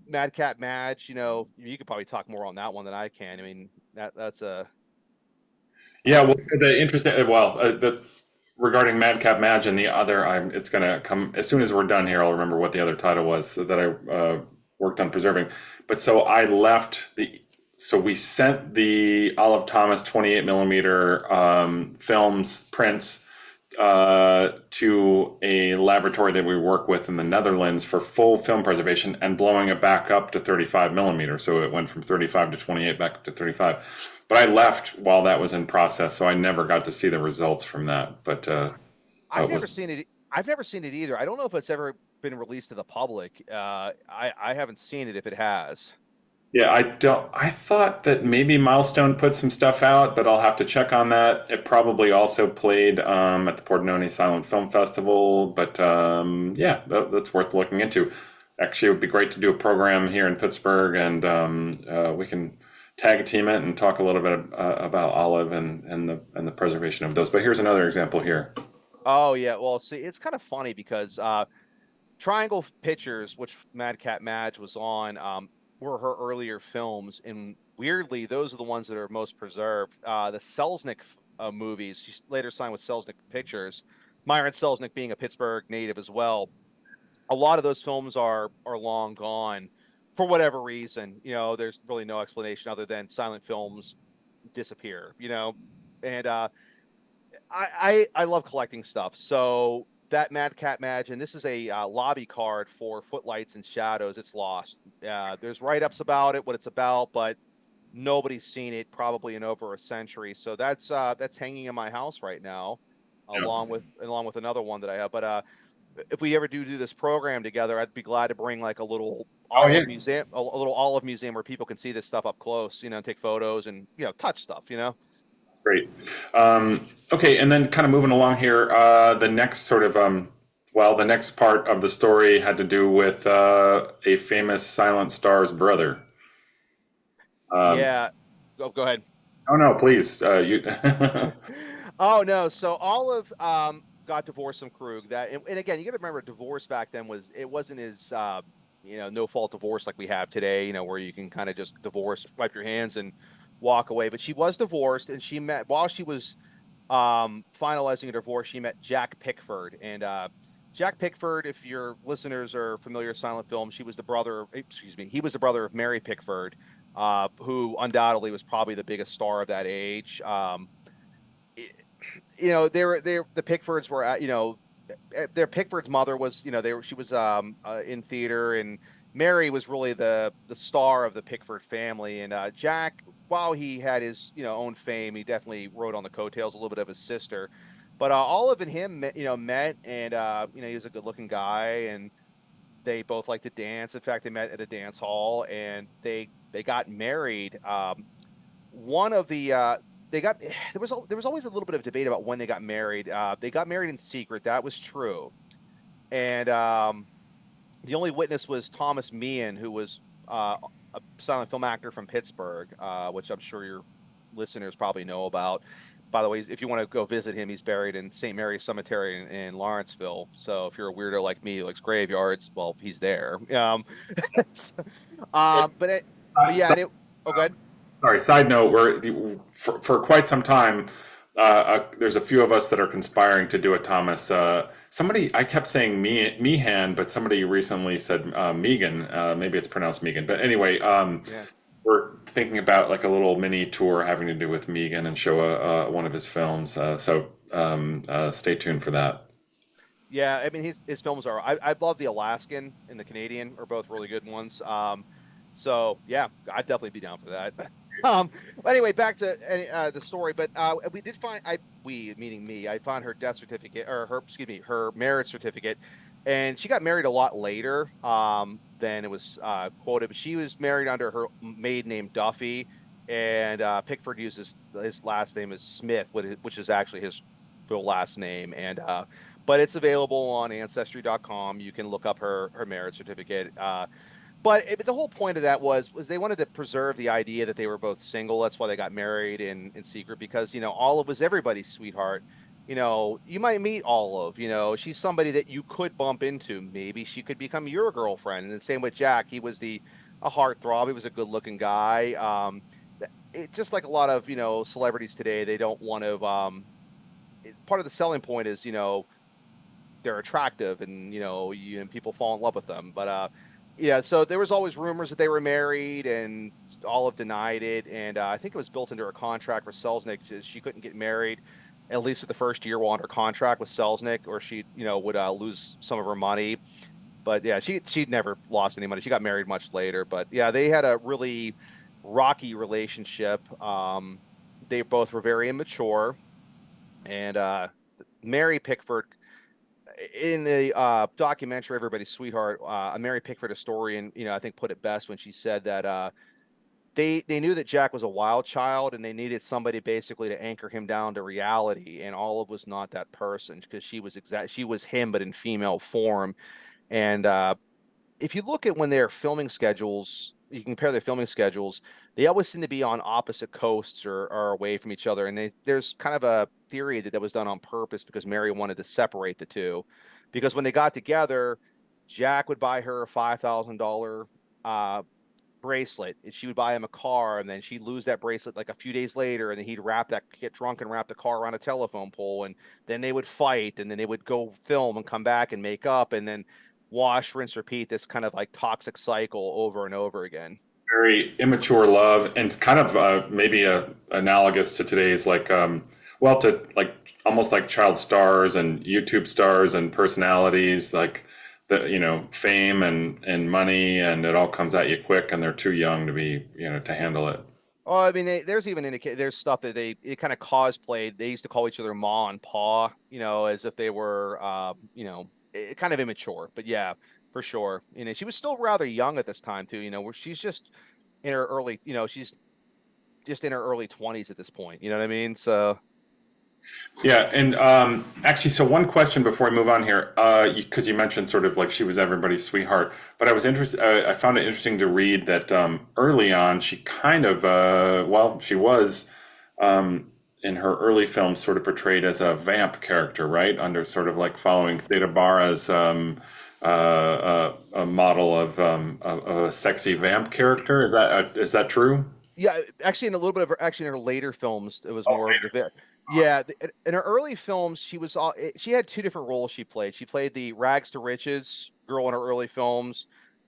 Madcap Madge, you could probably talk more on that one than I can. I mean, that's a. Yeah, well, so the interesting, well, regarding Madcap Madge and the other, it's going to come as soon as we're done here. I'll remember what the other title was that I worked on preserving. But so I left so we sent the Olive Thomas 28 millimeter films prints to a laboratory that we work with in the Netherlands for full film preservation and blowing it back up to 35 millimeters. So it went from 35 to 28 back up to 35. But I left while that was in process, so I never got to see the results from that. But I've never seen it. I've never seen it either. I don't know if it's ever been released to the public. I haven't seen it if it has. Yeah, I thought that maybe Milestone put some stuff out, but I'll have to check on that. It probably also played at the Pordenone Silent Film Festival, but yeah, that's worth looking into. Actually, it would be great to do a program here in Pittsburgh, and we can tag team it and talk a little bit about Olive and the preservation of those. But here's another example here. Oh yeah, well, see, it's kind of funny because Triangle Pictures, which Madcap Madge was on, were her earlier films, and weirdly, those are the ones that are most preserved. The Selznick movies, she later signed with Selznick Pictures. Myron Selznick being a Pittsburgh native as well. A lot of those films are long gone for whatever reason. There's really no explanation other than silent films disappear. And I love collecting stuff. So that Madcap Madge, and this is a lobby card for Footlights and Shadows. It's lost. There's write-ups about it, what it's about, but nobody's seen it probably in over a century. So that's hanging in my house right now, along with another one that I have. But if we ever do this program together, I'd be glad to bring like a little Olive museum, a little Olive museum where people can see this stuff up close, take photos and touch stuff. Great. Okay, and then kind of moving along here, the next sort of, the next part of the story had to do with a famous silent star's brother. Yeah. Go ahead. Oh, no, please. You. Oh, no. So Olive got divorced from Krug. And again, you got to remember, divorce back then wasn't as, no fault divorce like we have today, where you can kind of just divorce, wipe your hands and walk away. But she was divorced, and she met while she was finalizing a divorce. She met Jack Pickford, and Jack Pickford, if your listeners are familiar with silent film, he was the brother of Mary Pickford, who undoubtedly was probably the biggest star of that age. The Pickfords were their Pickford's mother was she was in theater, and Mary was really the star of the Pickford family. And Jack, while he had his own fame, he definitely rode on the coattails a little bit of his sister. But Olive and him met, and he was a good-looking guy, and they both liked to dance. In fact, they met at a dance hall, and they got married. There was always a little bit of debate about when they got married. They got married in secret. That was true. And the only witness was Thomas Meehan, who was a silent film actor from Pittsburgh, which I'm sure your listeners probably know about. By the way, if you want to go visit him, he's buried in St. Mary's Cemetery in Lawrenceville. So if you're a weirdo like me who likes graveyards, well, he's there. Go ahead. Sorry, side note, for quite some time, there's a few of us that are conspiring to do a Thomas. I kept saying Meehan, but somebody recently said Megan. Maybe it's pronounced Megan. But anyway, we're thinking about like a little mini tour having to do with Megan and show one of his films. Stay tuned for that. Yeah, I mean his films are. I love the Alaskan and the Canadian are both really good ones. So yeah, I'd definitely be down for that. But anyway, back to the story. But we did find we meaning me. I found her death certificate or her excuse me her marriage certificate, and she got married a lot later than it was quoted. But she was married under her maiden name Duffy, and Pickford uses his last name as Smith, which is actually his real last name, and but it's available on ancestry.com. You can look up her marriage certificate. But the whole point of that was they wanted to preserve the idea that they were both single. That's why they got married in secret because Olive was everybody's sweetheart. You might meet Olive. She's somebody that you could bump into. Maybe she could become your girlfriend. And the same with Jack. He was a heartthrob. He was a good-looking guy. Just like a lot of celebrities today, they don't want to. Part of the selling point is they're attractive and and people fall in love with them. But yeah, so there was always rumors that they were married, and Olive denied it. And I think it was built into her contract for Selznick. She couldn't get married at least for the first year while under contract with Selznick, or she would lose some of her money. But yeah, she never lost any money. She got married much later. But yeah, they had a really rocky relationship. They both were very immature, and Mary Pickford in the documentary Everybody's Sweetheart, Mary Pickford historian, I think put it best when she said that they knew that Jack was a wild child and they needed somebody basically to anchor him down to reality, and Olive was not that person because she was him but in female form. And if you look at when their filming schedules, you compare their filming schedules, they always seem to be on opposite coasts or away from each other. And there's kind of a theory that was done on purpose because Mary wanted to separate the two. Because when they got together, Jack would buy her a $5,000 bracelet, and she would buy him a car, and then she'd lose that bracelet like a few days later, and then get drunk and wrap the car around a telephone pole, and then they would fight, and then they would go film and come back and make up, and then wash, rinse, repeat this kind of like toxic cycle over and over again. Very immature love, and kind of maybe analogous to today's to like almost like child stars and YouTube stars and personalities, like the fame and money, and it all comes at you quick, and they're too young to be to handle it. Oh, I mean, there's even there's stuff that it kind of cosplayed. They used to call each other Ma and Pa, as if they were, kind of immature. But yeah, for sure. She was still rather young at this time too. Where she's just in her early, she's just in her early 20s at this point. You know what I mean? So Yeah, and actually, so one question before I move on here, because you mentioned sort of like she was everybody's sweetheart, but I was interested. I found it interesting to read that early on she kind of, she was in her early films sort of portrayed as a vamp character, right? Under sort of like following Theda Bara's a model of a sexy vamp character. Is that true? yeah, actually, in a little bit of actually in her later films, it was Oh, more of later. the yeah. In her early films, she had two different roles she played. She played the rags to riches girl in her early films,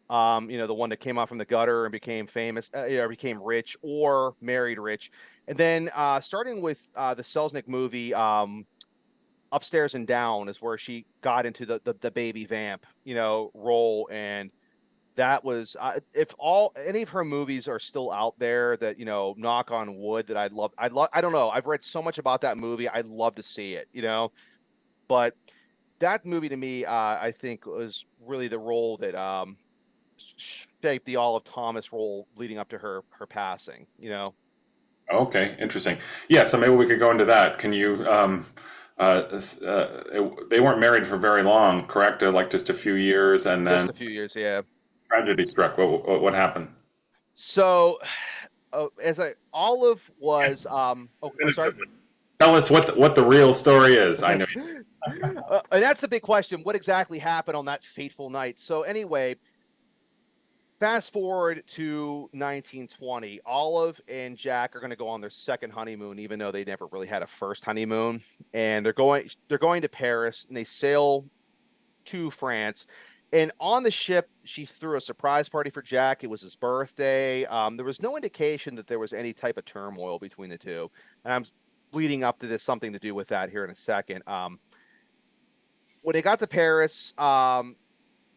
the one that came out from the gutter and became famous, became rich or married rich. And then starting with the Selznick movie, Upstairs and Down is where she got into the baby vamp, role. And that was if all any of her movies are still out there that knock on wood that I'd love I don't know, I've read so much about that movie, I'd love to see it, but that movie to me I think was really the role that shaped the Olive Thomas role leading up to her passing. Okay, interesting. Yeah, so maybe we could go into that. Can you, they weren't married for very long, correct? Like just a few years, and Just then a few years, yeah. tragedy struck. What happened? So as I Olive was I'm sorry. Definitively. Tell us what the real story is. I know. And that's the big question. What exactly happened on that fateful night? So anyway, fast forward to 1920. Olive and Jack are going to go on their second honeymoon, even though they never really had a first honeymoon. And they're going to Paris, and they sail to France. And on the ship, she threw a surprise party for Jack. It was his birthday. There was no indication that there was any type of turmoil between the two. And I'm leading up to this, something to do with that here in a second. When they got to Paris,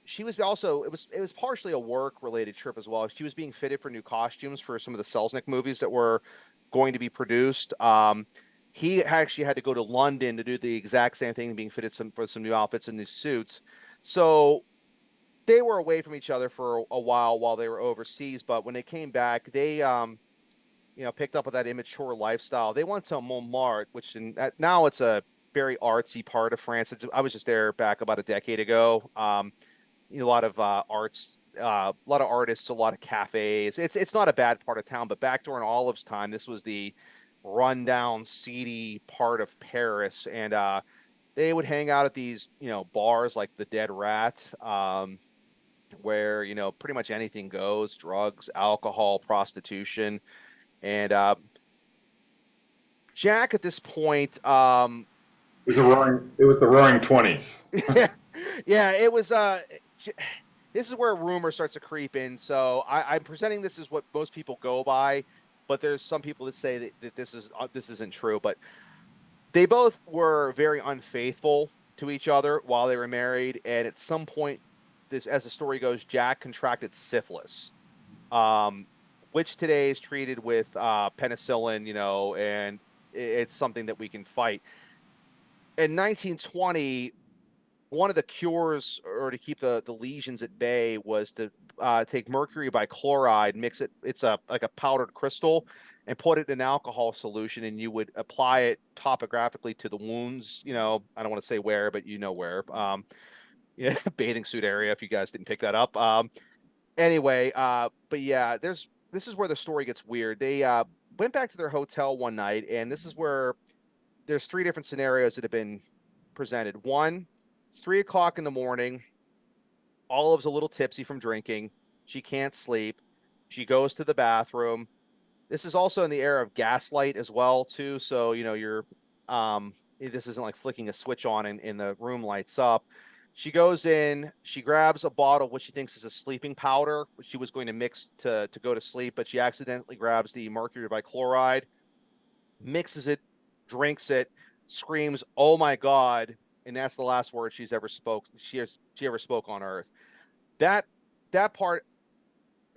she was also it was partially a work related trip as well. She was being fitted for new costumes for some of the Selznick movies that were going to be produced. He actually had to go to London to do the exact same thing, being fitted for some new outfits and new suits. So they were away from each other for a while they were overseas. But when they came back, they picked up with that immature lifestyle. They went to Montmartre, which now it's a very artsy part of France. I was just there back about a decade ago. A lot of arts, a lot of artists, a lot of cafes. It's not a bad part of town, but back during Olive's time, this was the rundown, seedy part of Paris, and they would hang out at these bars like the Dead Rat, where pretty much anything goes: drugs, alcohol, prostitution, and Jack at this point, It was the Roaring Twenties. yeah, it was this is where rumor starts to creep in. So I'm presenting this as what most people go by, but there's some people that say that this isn't true. But they both were very unfaithful to each other while they were married, and at some point, as the story goes, Jack contracted syphilis, um, which today is treated with penicillin, and it's something that we can fight. In 1920, one of the cures or to keep the lesions at bay was to take mercury bichloride, mix it. It's like a powdered crystal, and put it in an alcohol solution, and you would apply it topographically to the wounds. I don't want to say where, but where. Yeah, bathing suit area. If you guys didn't pick that up. Anyway, but yeah, this is where the story gets weird. They went back to their hotel one night, and this is where there's three different scenarios that have been presented. One, it's 3 o'clock in the morning. Olive's a little tipsy from drinking. She can't sleep. She goes to the bathroom. This is also in the era of gaslight as well, too. So, this isn't like flicking a switch on and the room lights up. She goes in, she grabs a bottle of what she thinks is a sleeping powder, which she was going to mix to go to sleep, but she accidentally grabs the mercury bichloride, mixes it, drinks it, screams, "Oh my God." And that's the last word she ever spoke on Earth. That that part,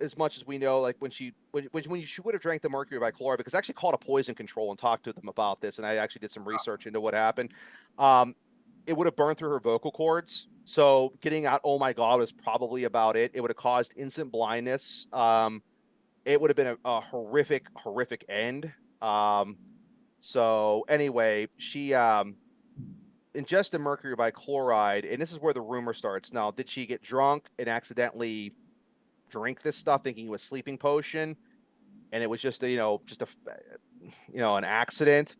as much as we know, like when she would have drank the mercury bichloride, because I actually called a poison control and talked to them about this, and I actually did some research into what happened. Um, it would have burned through her vocal cords. So getting out, "Oh my God," was probably about it. It would have caused instant blindness. It would have been a horrific, horrific end. So anyway, she ingested mercury bichloride, and this is where the rumor starts. Now, did she get drunk and accidentally drink this stuff, thinking it was sleeping potion, and it was just an accident?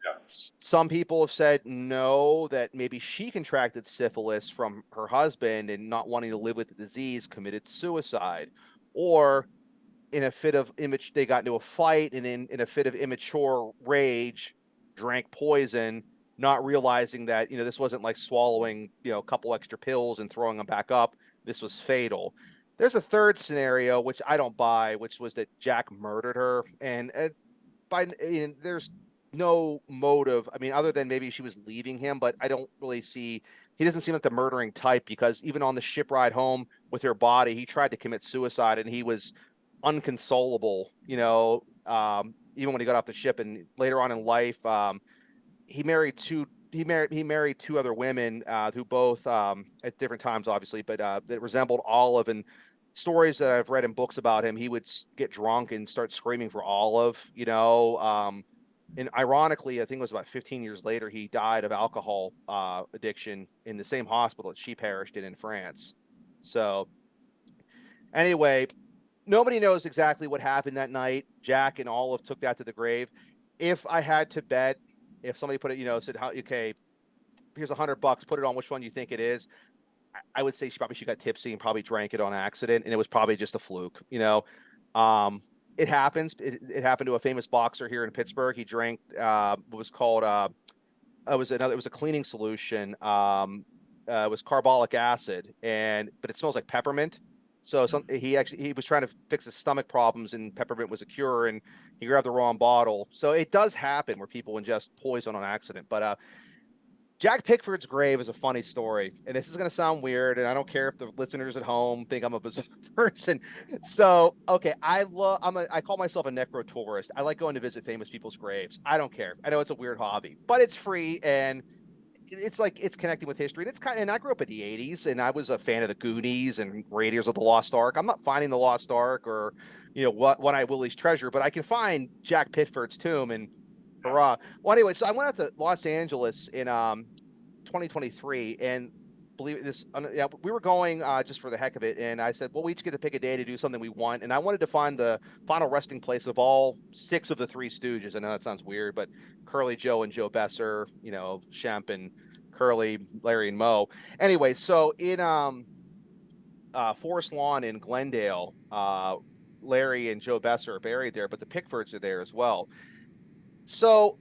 Yeah. Some people have said no, that maybe she contracted syphilis from her husband and not wanting to live with the disease, committed suicide, or in a fit of image, they got into a fight, and in a fit of immature rage, drank poison, not realizing that this wasn't like swallowing a couple extra pills and throwing them back up. This was fatal. There's a third scenario which I don't buy, which was that Jack murdered her, and there's no motive. I mean, other than maybe she was leaving him, but I don't really see. He doesn't seem like the murdering type, because even on the ship ride home with her body, he tried to commit suicide, and he was unconsolable, even when he got off the ship. And later on in life, he married two other women, who both, at different times, obviously, but that resembled Olive. And stories that I've read in books about him, he would get drunk and start screaming for Olive. And ironically, I think it was about 15 years later, he died of alcohol addiction in the same hospital that she perished in France. So anyway, nobody knows exactly what happened that night. Jack and Olive took that to the grave. If I had to bet, if somebody put it, said, "How, okay, here's $100, put it on which one you think it is," I would say she got tipsy and probably drank it on accident, and it was probably just a fluke. It happens. It happened to a famous boxer here in Pittsburgh. He drank what was called it was a cleaning solution. was carbolic acid, but it smells like peppermint. So he was trying to fix his stomach problems, and peppermint was a cure, and he grabbed the wrong bottle. So it does happen where people ingest poison on accident. But Jack Pickford's grave is a funny story, and this is going to sound weird, and I don't care if the listeners at home think I'm a bizarre person. So, okay, I call myself a necro tourist. I like going to visit famous people's graves. I don't care. I know it's a weird hobby, but it's free, and it's connecting with history. And I grew up in the '80s, and I was a fan of the Goonies and Raiders of the Lost Ark. I'm not finding the Lost Ark or what I Willie's treasure, but I can find Jack Pickford's tomb, and hurrah. Well, anyway, so I went out to Los Angeles in 2023, and believe this, yeah, we were going just for the heck of it, and I said, well, we each get to pick a day to do something we want, and I wanted to find the final resting place of all 6 of the Three Stooges. I know that sounds weird, but Curly Joe and Joe Besser, Shemp and Curly, Larry and Moe. Anyway, so in Forest Lawn in Glendale, Larry and Joe Besser are buried there, but the Pickfords are there as well. So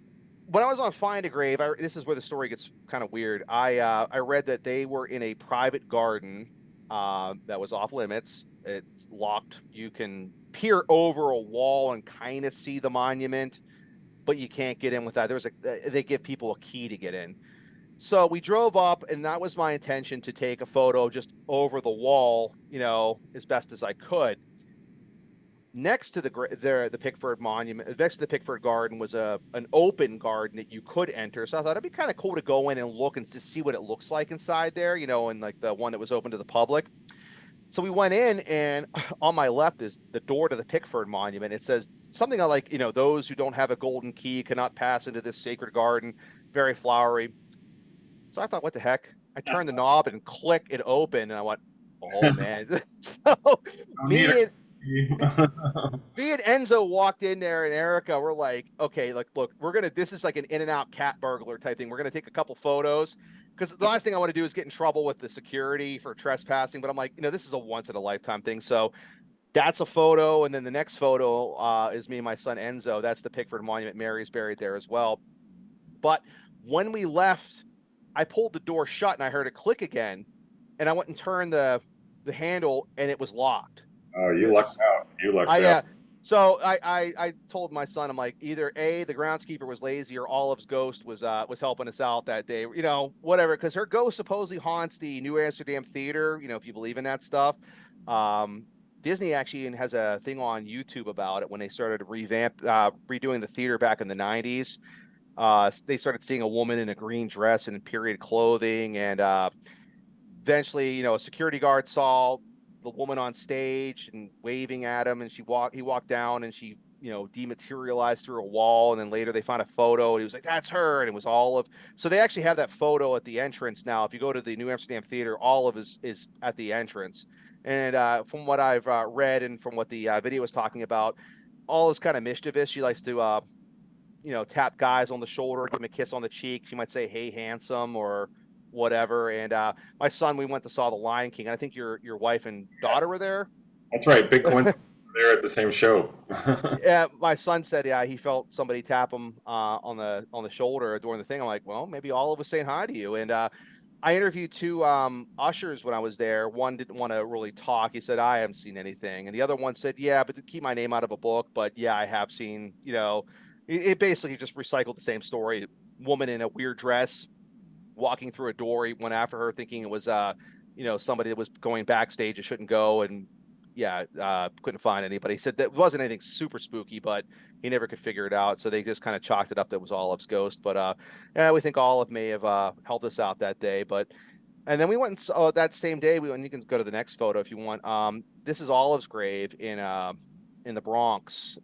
when I was on Find a Grave, this is where the story gets kind of weird. I read that they were in a private garden that was off limits. It's locked. You can peer over a wall and kind of see the monument, but you can't get in without. They give people a key to get in. So we drove up, and that was my intention, to take a photo just over the wall, as best as I could. Next to the Pickford monument, next to the Pickford garden, was an open garden that you could enter. So I thought it'd be kind of cool to go in and look and to see what it looks like inside there, and like the one that was open to the public. So we went in, and on my left is the door to the Pickford monument. It says something like, those who don't have a golden key cannot pass into this sacred garden, very flowery. So I thought, what the heck? I turned the knob and click it open, and I went, oh man. So me and Enzo walked in there, and Erica were like, okay, look, this is like an in-and-out cat burglar type thing. We're going to take a couple photos, because the last thing I want to do is get in trouble with the security for trespassing. But I'm like, this is a once-in-a-lifetime thing. So that's a photo. And then the next photo is me and my son, Enzo. That's the Pickford Monument. Mary's buried there as well. But when we left, I pulled the door shut, and I heard it click again. And I went and turned the handle, and it was locked. Oh, you lucked out. Yeah. So I told my son, I'm like, either A, the groundskeeper was lazy, or Olive's ghost was helping us out that day, whatever, because her ghost supposedly haunts the New Amsterdam Theater, if you believe in that stuff. Disney actually has a thing on YouTube about it when they started redoing the theater back in the 90s. They started seeing a woman in a green dress and in period clothing, and eventually, a security guard saw the woman on stage and waving at him, and he walked down, and she dematerialized through a wall, and then later they found a photo, and he was like, that's her, and it was Olive. So they actually have that photo at the entrance now. If you go to the New Amsterdam Theater, Olive is at the entrance. And from what I've read, and from what the video was talking about, Olive's kind of mischievous. She likes to tap guys on the shoulder, give them a kiss on the cheek. She might say, hey, handsome, or whatever. And my son, we went to saw The Lion King. I think your wife and daughter were there. That's right. Big coincidence. There at the same show. Yeah, my son said, yeah, he felt somebody tap him on the shoulder during the thing. I'm like, well, maybe Olive was saying hi to you. And I interviewed 2 ushers when I was there. One didn't want to really talk. He said, I haven't seen anything. And the other one said, yeah, but to keep my name out of a book. But yeah, I have seen, it basically just recycled the same story. Woman in a weird dress walking through a door. He went after her thinking it was somebody that was going backstage. It shouldn't go, and couldn't find anybody. He said that it wasn't anything super spooky, but he never could figure it out. So they just kind of chalked it up that it was Olive's ghost. But we think Olive may have helped us out that day. And then we went and saw that same day. And you can go to the next photo if you want. This is Olive's grave in the Bronx.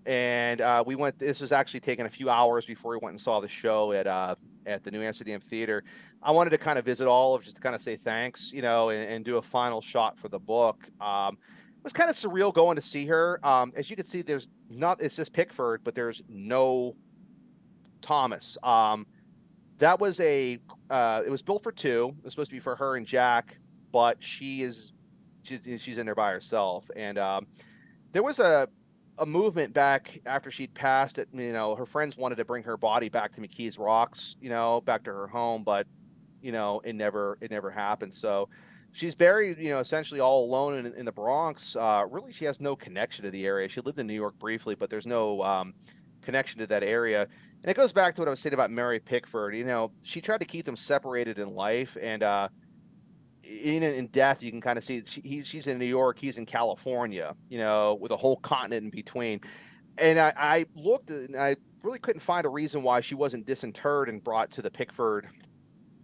And we went. This was actually taken a few hours before we went and saw the show at the New Amsterdam Theater. I wanted to kind of visit Olive, just to kind of say thanks, and do a final shot for the book. It was kind of surreal going to see her. As you can see, it's just Pickford, but there's no Thomas. That was it was built for 2. It was supposed to be for her and Jack, but she's in there by herself. And there was a movement back after she'd passed it. Her friends wanted to bring her body back to McKees Rocks, back to her home, but it never happened. So she's buried, essentially all alone in the Bronx. Really, she has no connection to the area. She lived in New York briefly, but there's no connection to that area. And it goes back to what I was saying about Mary Pickford. She tried to keep them separated in life, and in death, you can kind of see she's in New York, he's in California, with a whole continent in between. And I looked and I really couldn't find a reason why she wasn't disinterred and brought to the Pickford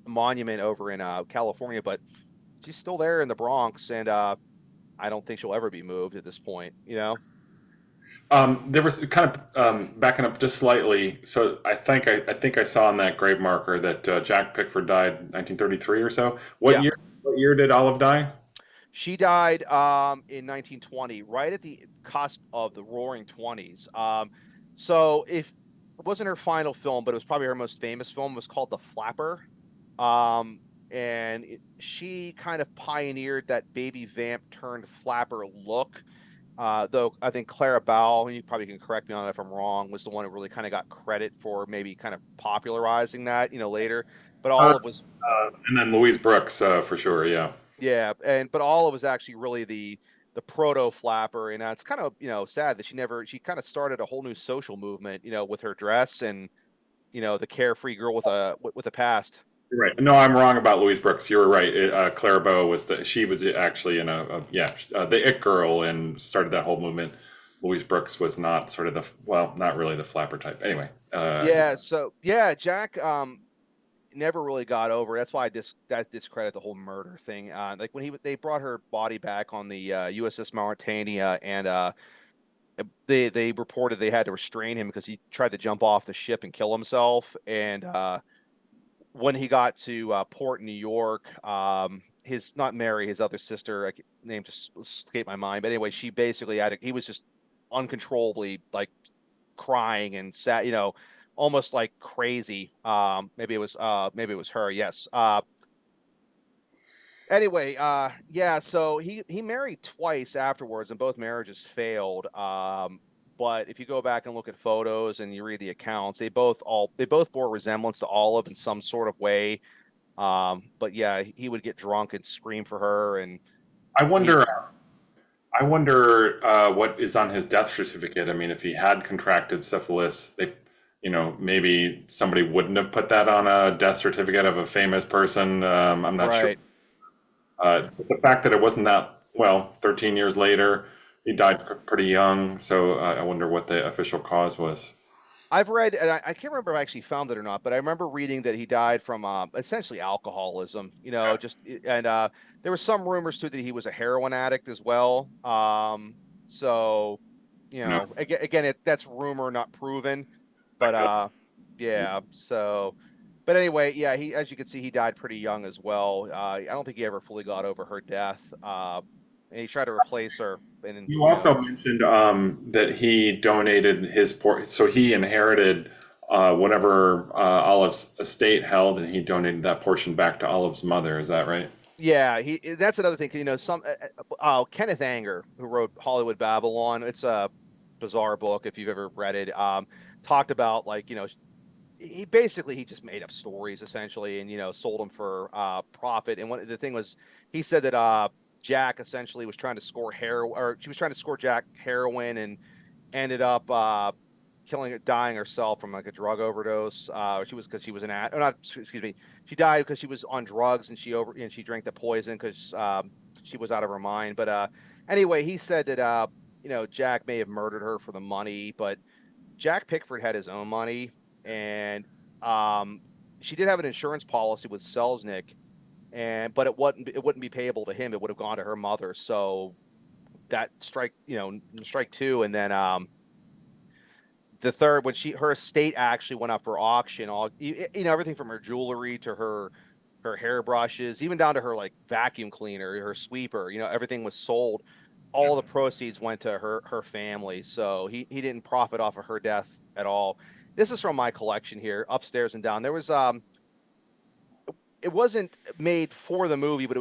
Monument over in California, but she's still there in the Bronx, and I don't think she'll ever be moved at this point. There was kind of backing up just slightly. So I think I saw on that grave marker that Jack Pickford died 1933 or so. What Yeah, year? What year did Olive die? she died in 1920, right at the cusp of the Roaring Twenties. So if it wasn't her final film, but it was probably her most famous film, it was called The Flapper. Um, and she kind of pioneered that baby vamp turned flapper look. Though I think Clara Bow, and you probably can correct me on it if I'm wrong, was the one who really kind of got credit for maybe kind of popularizing that, later. But Uh, Olive was, and then Louise Brooks for sure. Yeah. yeah, but Olive was actually really the proto flapper, and it's kind of sad that she kind of started a whole new social movement, with her dress and the carefree girl with a past. You're right. No, I'm wrong about Louise Brooks. You were right. Clara Bow she was actually in the It Girl and started that whole movement. Louise Brooks was not sort of not really the flapper type. Anyway, Yeah, so yeah, Jack never really got over. That's why that discredit the whole murder thing. Like when they brought her body back on the USS Mauritania, and they reported they had to restrain him because he tried to jump off the ship and kill himself. And when he got to port in New York, his not Mary, his other sister, name just escaped my mind. But anyway, she basically he was just uncontrollably like crying and sad, almost like crazy. Maybe it was her. Yes. Anyway, yeah, so he married twice afterwards, and both marriages failed. But if you go back and look at photos and you read the accounts, they both bore resemblance to Olive in some sort of way. But yeah, he would get drunk and scream for her, and I he wonder. I wonder what is on his death certificate. I mean, if he had contracted syphilis, maybe somebody wouldn't have put that on a death certificate of a famous person. I'm not sure. right. But the fact that it wasn't that, well, 13 years later, he died pretty young. So I wonder what the official cause was. I've read, and I can't remember if I actually found it or not, but I remember reading that he died from essentially alcoholism. And there were some rumors too that he was a heroin addict as well. So No, again, that's rumor, not proven. But speculate. yeah. So, but anyway, yeah, as you can see, he died pretty young as well. I don't think he ever fully got over her death. And he tried to replace her, and You also mentioned that he donated so he inherited whatever Olive's estate held, and he donated that portion back to Olive's mother. Is that right? yeah, that's another thing. Kenneth Anger, who wrote Hollywood Babylon. It's a bizarre book if you've ever read it. Talked about like he just made up stories essentially, and sold them for profit. And the thing was, he said that Jack essentially was trying to score heroin, or she was trying to score Jack heroin, and ended up dying herself from like a drug overdose. She was because she was or not, excuse me. She died because she was on drugs, and she drank the poison because she was out of her mind. But anyway, he said that Jack may have murdered her for the money, but Jack Pickford had his own money, and she did have an insurance policy with Selznick, but it wouldn't be payable to him. It would have gone to her mother. So that strike two, and then the third, when her estate actually went up for auction, everything from her jewelry to her hairbrushes, even down to her like vacuum cleaner, her sweeper, everything was sold. All the proceeds went to her family, so he didn't profit off of her death at all. This is from my collection here, upstairs and down. There was it wasn't made for the movie, but it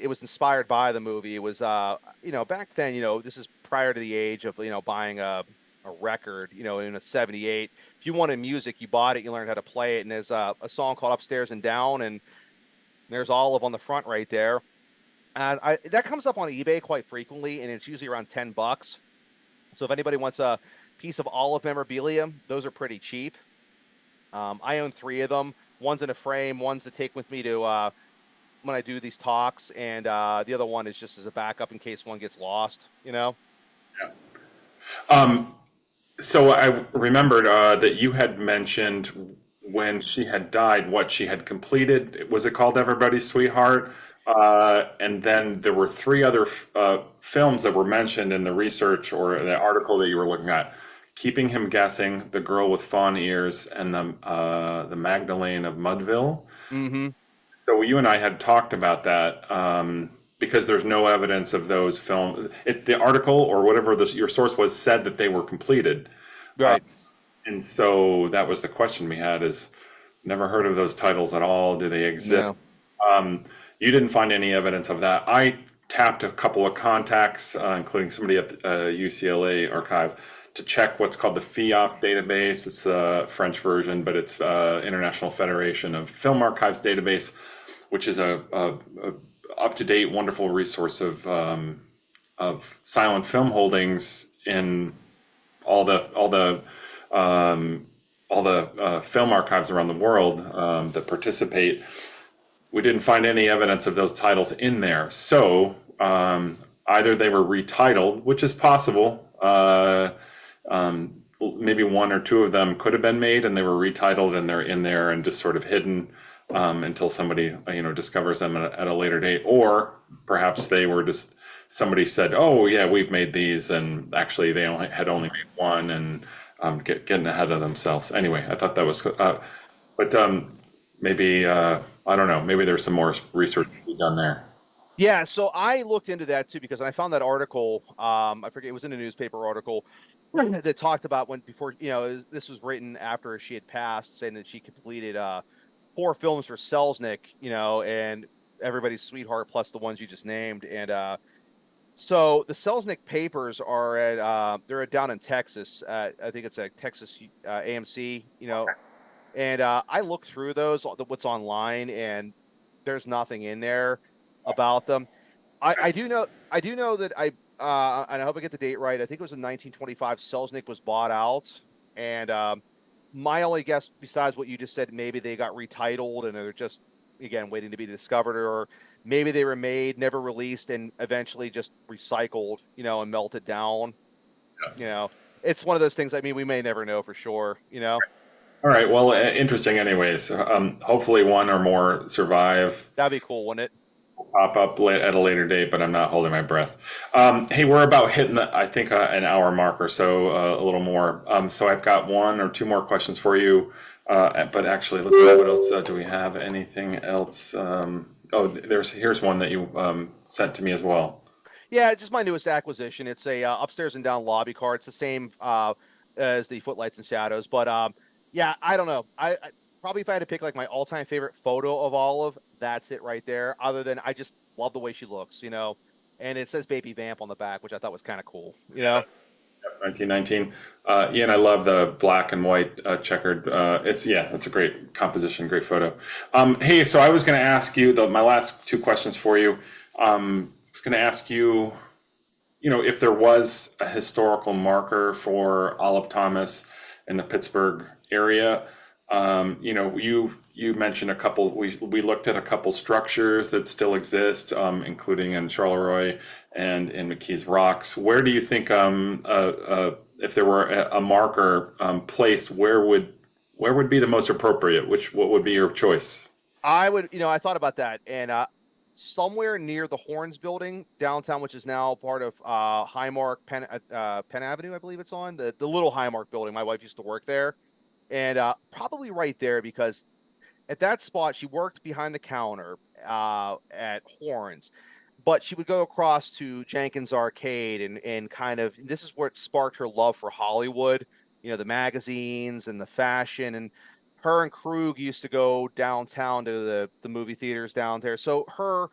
was inspired by the movie. It was back then, this is prior to the age of buying a record, in a 78. If you wanted music, you bought it, you learned how to play it. And there's a song called Upstairs and Down, and There's olive on the front right there. And that comes up on eBay quite frequently, and it's usually around $10. So if anybody wants a piece of olive memorabilia, those are pretty cheap. I own three of them. One's in a frame, one's to take with me to when I do these talks, and the other one is just as a backup in case one gets lost. Um, so I remembered that you had mentioned when she had died what she had completed. Was it called Everybody's Sweetheart? And then there were three other films that were mentioned in the research or the article that you were looking at. Keeping Him Guessing, The Girl with Fawn Ears, and the Magdalene of Mudville. Mm-hmm. So you and I had talked about that because there's no evidence of those films. The article or whatever your source was said that they were completed, Right. and so that was the question we had: is never heard of those titles at all? Do they exist? No. You didn't find any evidence of that. I tapped a couple of contacts, including somebody at the UCLA archive, to check what's called the FIAF database. It's the French version, but it's International Federation of Film Archives database, which is a up-to-date, wonderful resource of silent film holdings in all the film archives around the world that participate. We didn't find any evidence of those titles in there. So either they were retitled, which is possible. Maybe one or two of them could have been made and they were retitled and they're in there and just sort of hidden until somebody discovers them at a later date. Or perhaps they were just somebody said, "Oh yeah, we've made these," and actually they had only made one and getting ahead of themselves. Anyway, I thought that was, but maybe I don't know. Maybe there's some more research to be done there. Yeah, so I looked into that too because I found that article. I forget, it was in a newspaper article that talked about when before this was written after she had passed, saying that she completed 4 films for Selznick, and Everybody's Sweetheart plus the ones you just named. And so the Selznick papers are they're down in Texas. I think it's a Texas AMC, and I looked through those, what's online, and there's nothing in there about them. I do know that and I hope I get the date right. I think it was in 1925. Selznick was bought out, and my only guess, besides what you just said, maybe they got retitled and they're just again waiting to be discovered, or maybe they were made, never released, and eventually just recycled, and melted down. It's one of those things. I mean, we may never know for sure. All right. Well, interesting. Anyways, hopefully one or more survive, That'd be cool, wouldn't it? pop up at a later date, but I'm not holding my breath. Hey, we're about hitting I think an hour mark or so, a little more. So I've got one or two more questions for you. But actually, let's see what else do we have? Anything else? Here's one that you sent to me as well. Yeah, just my newest acquisition. It's a upstairs and down lobby car. It's the same as the Footlights and Shadows, but yeah, I don't know. I probably if I had to pick like my all-time favorite photo of Olive, that's it right there. Other than I just love the way she looks. And it says Baby Vamp on the back, which I thought was kind of cool. 1919. Yeah, and I love the black and white checkered. It's a great composition, great photo. Hey, so I was going to ask you my last two questions for you. I was going to ask you, if there was a historical marker for Olive Thomas in the Pittsburgh area. You mentioned a couple. We looked at a couple structures that still exist, including in Charleroi and in McKees Rocks. Where do you think, if there were a marker placed, where would be the most appropriate? What would be your choice? I thought about that, and somewhere near the Horns building downtown, which is now part of Highmark Penn Avenue, I believe it's on the little Highmark building. My wife used to work there, and probably right there because at that spot she worked behind the counter at Horns, but she would go across to Jenkins Arcade and kind of this is where it sparked her love for Hollywood. The magazines and the fashion, and her and Krug used to go downtown to the movie theaters down there. So her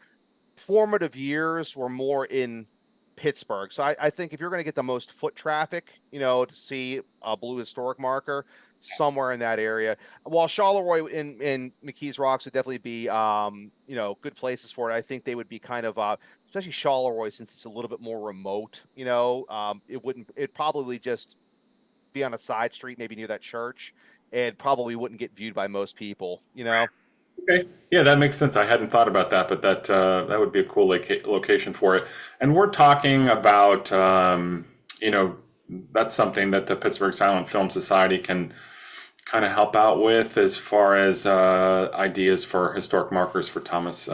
formative years were more in Pittsburgh. So I think if you're going to get the most foot traffic, to see a blue historic marker, somewhere in that area. While Charleroi and McKees Rocks would definitely be, good places for it. I think they would be kind of, especially Charleroi, since it's a little bit more remote. It probably just be on a side street, maybe near that church, and probably wouldn't get viewed by most people. Okay. Yeah, that makes sense. I hadn't thought about that, but that would be a cool location for it. And we're talking about, that's something that the Pittsburgh Silent Film Society can kind of help out with as far as ideas for historic markers for Thomas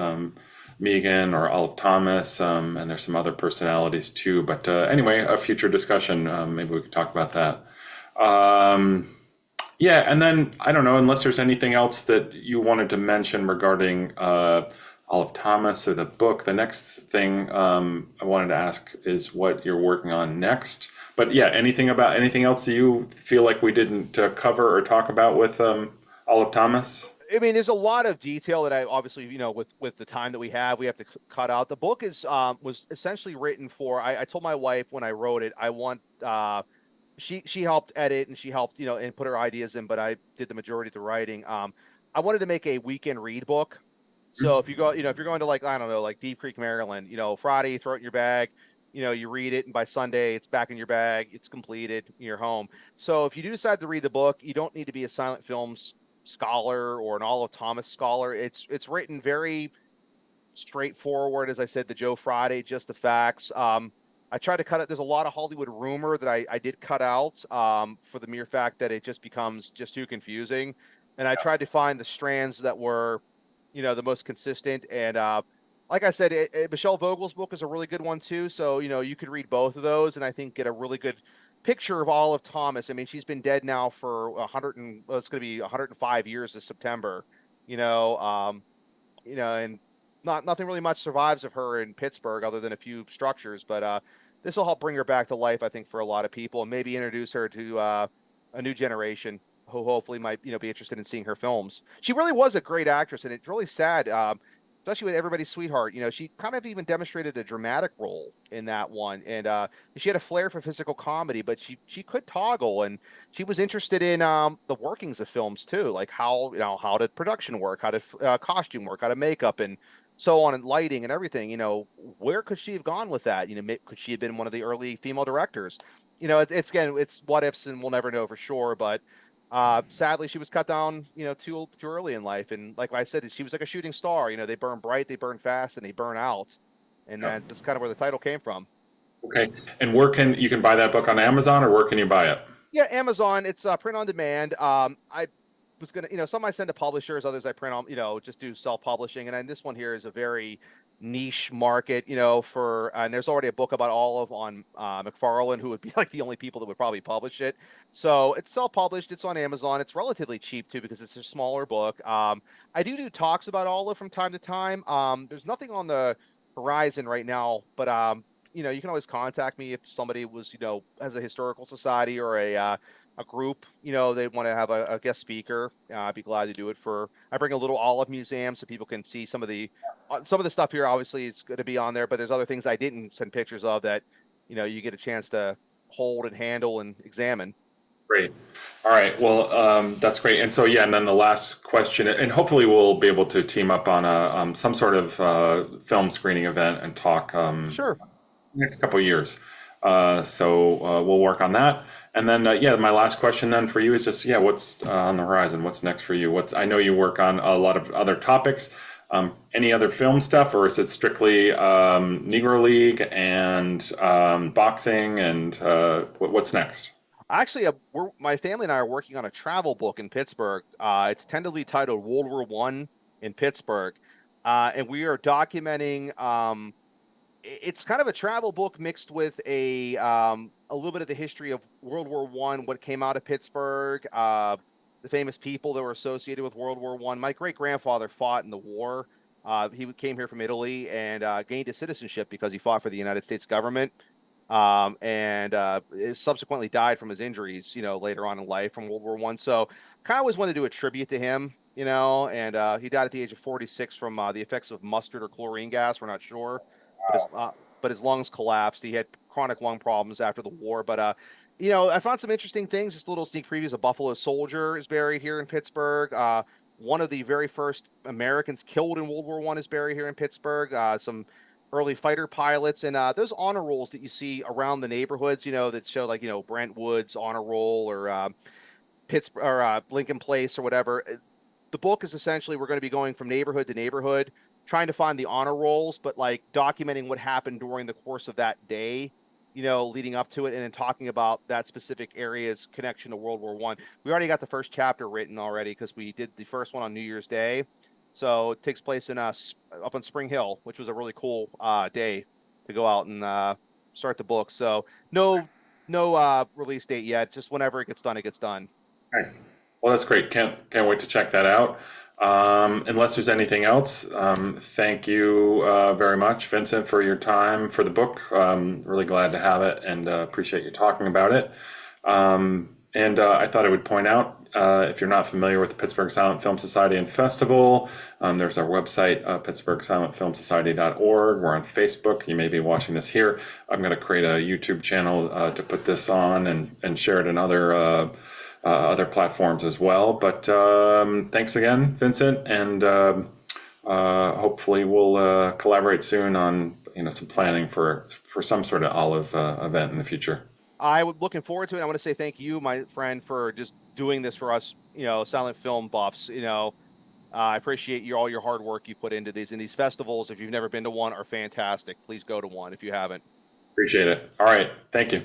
Megan or Olive Thomas, and there's some other personalities too. But anyway, a future discussion. Maybe we could talk about that. Um, yeah, and then I don't know, unless there's anything else that you wanted to mention regarding Olive Thomas or the book. The next thing I wanted to ask is what you're working on next. But yeah, anything else that you feel like we didn't cover or talk about with Olive Thomas? I mean, there's a lot of detail that I obviously, with the time that we have to cut out. The book is was essentially written for. I told my wife when I wrote it, I want she helped edit and she helped and put her ideas in, but I did the majority of the writing. I wanted to make a weekend read book. So if you go, if you're going to, like, I don't know, like Deep Creek, Maryland, Friday, you throw it in your bag, you read it, and by Sunday it's back in your bag, it's completed, you're home. So if you do decide to read the book, you don't need to be a silent films scholar or an Olive Thomas scholar. It's written very straightforward, as I said, the Joe Friday, just the facts. I tried to cut it. There's a lot of Hollywood rumor that I did cut out for the mere fact that it just becomes just too confusing. And I tried to find the strands that were, the most consistent. And like I said, Michelle Vogel's book is a really good one too. So, you could read both of those and I think get a really good picture of Olive Thomas. I mean, she's been dead now for it's going to be 105 years this September, and nothing really much survives of her in Pittsburgh other than a few structures. But this will help bring her back to life, I think, for a lot of people, and maybe introduce her to a new generation who hopefully might be interested in seeing her films. She really was a great actress, and it's really sad. Especially with Everybody's Sweetheart, she kind of even demonstrated a dramatic role in that one, and she had a flair for physical comedy, but she could toggle, and she was interested in the workings of films too, like how did production work, how did costume work, how did makeup and so on, and lighting and everything. Where could she have gone with that? Could she have been one of the early female directors? It's again, it's what ifs, and we'll never know for sure, but. Sadly, she was cut down, too early in life. And like I said, she was like a shooting star. They burn bright, they burn fast, and they burn out. And that's kind of where the title came from. Okay. And where can you can buy that book on Amazon, or where can you buy it? Yeah, Amazon. It's print on demand. I was gonna, some I send to publishers, others I print on, just do self publishing. And then this one here is a very niche market, and there's already a book about Olive on McFarlane, who would be like the only people that would probably publish it. So it's self published. It's on Amazon. It's relatively cheap too because it's a smaller book. I do talks about Olive from time to time. There's nothing on the horizon right now, but you can always contact me if somebody was, has a historical society or a group, they want to have a guest speaker. I'd be glad to do it. I bring a little Olive museum so people can see some of the stuff here. Obviously, it's going to be on there, but there's other things I didn't send pictures of that, you get a chance to hold and handle and examine. Great. All right. Well, that's great. And so, yeah, and then the last question, and hopefully we'll be able to team up on some sort of film screening event and talk Sure. next couple of years. So we'll work on that. And then, yeah, my last question then for you is just, yeah, what's on the horizon? What's next for you? I know you work on a lot of other topics. Any other film stuff, or is it strictly Negro League and boxing? And what's next? Actually, my family and I are working on a travel book in Pittsburgh. It's tentatively titled World War I in Pittsburgh, and we are documenting. It's kind of a travel book mixed with a little bit of the history of World War I, what came out of Pittsburgh, the famous people that were associated with World War I. My great grandfather fought in the war. He came here from Italy and gained his citizenship because he fought for the United States government. And subsequently died from his injuries, later on in life from World War I. So kind of always wanted to do a tribute to him, and he died at the age of 46 from the effects of mustard or chlorine gas. We're not sure, but his lungs collapsed. He had chronic lung problems after the war. But I found some interesting things. Just little sneak previews. A Buffalo Soldier is buried here in Pittsburgh. One of the very first Americans killed in World War I is buried here in Pittsburgh. Some early fighter pilots, and those honor rolls that you see around the neighborhoods, that show like Brentwood's honor roll, or Pittsburgh, or Lincoln Place, or whatever. The book is essentially, we're going to be going from neighborhood to neighborhood, trying to find the honor rolls, but like documenting what happened during the course of that day, leading up to it, and then talking about that specific area's connection to World War One. We already got the first chapter written already because we did the first one on New Year's Day. So it takes place in up on Spring Hill, which was a really cool day to go out and start the book. So no release date yet. Just whenever it gets done, it gets done. Nice. Well, that's great. Can't wait to check that out. Unless there's anything else, thank you very much, Vincent, for your time for the book. Really glad to have it, and appreciate you talking about it. And I thought I would point out, if you're not familiar with the Pittsburgh Silent Film Society and Festival, there's our website, pittsburghsilentfilmsociety.org. We're on Facebook. You may be watching this here. I'm going to create a YouTube channel to put this on and share it in other platforms as well. But thanks again, Vincent, and hopefully we'll collaborate soon on some planning for some sort of olive event in the future. I'm looking forward to it. I want to say thank you, my friend, for just doing this for us, silent film buffs. I appreciate all your hard work you put into these. And these festivals, if you've never been to one, are fantastic. Please go to one if you haven't. Appreciate it. All right. Thank you.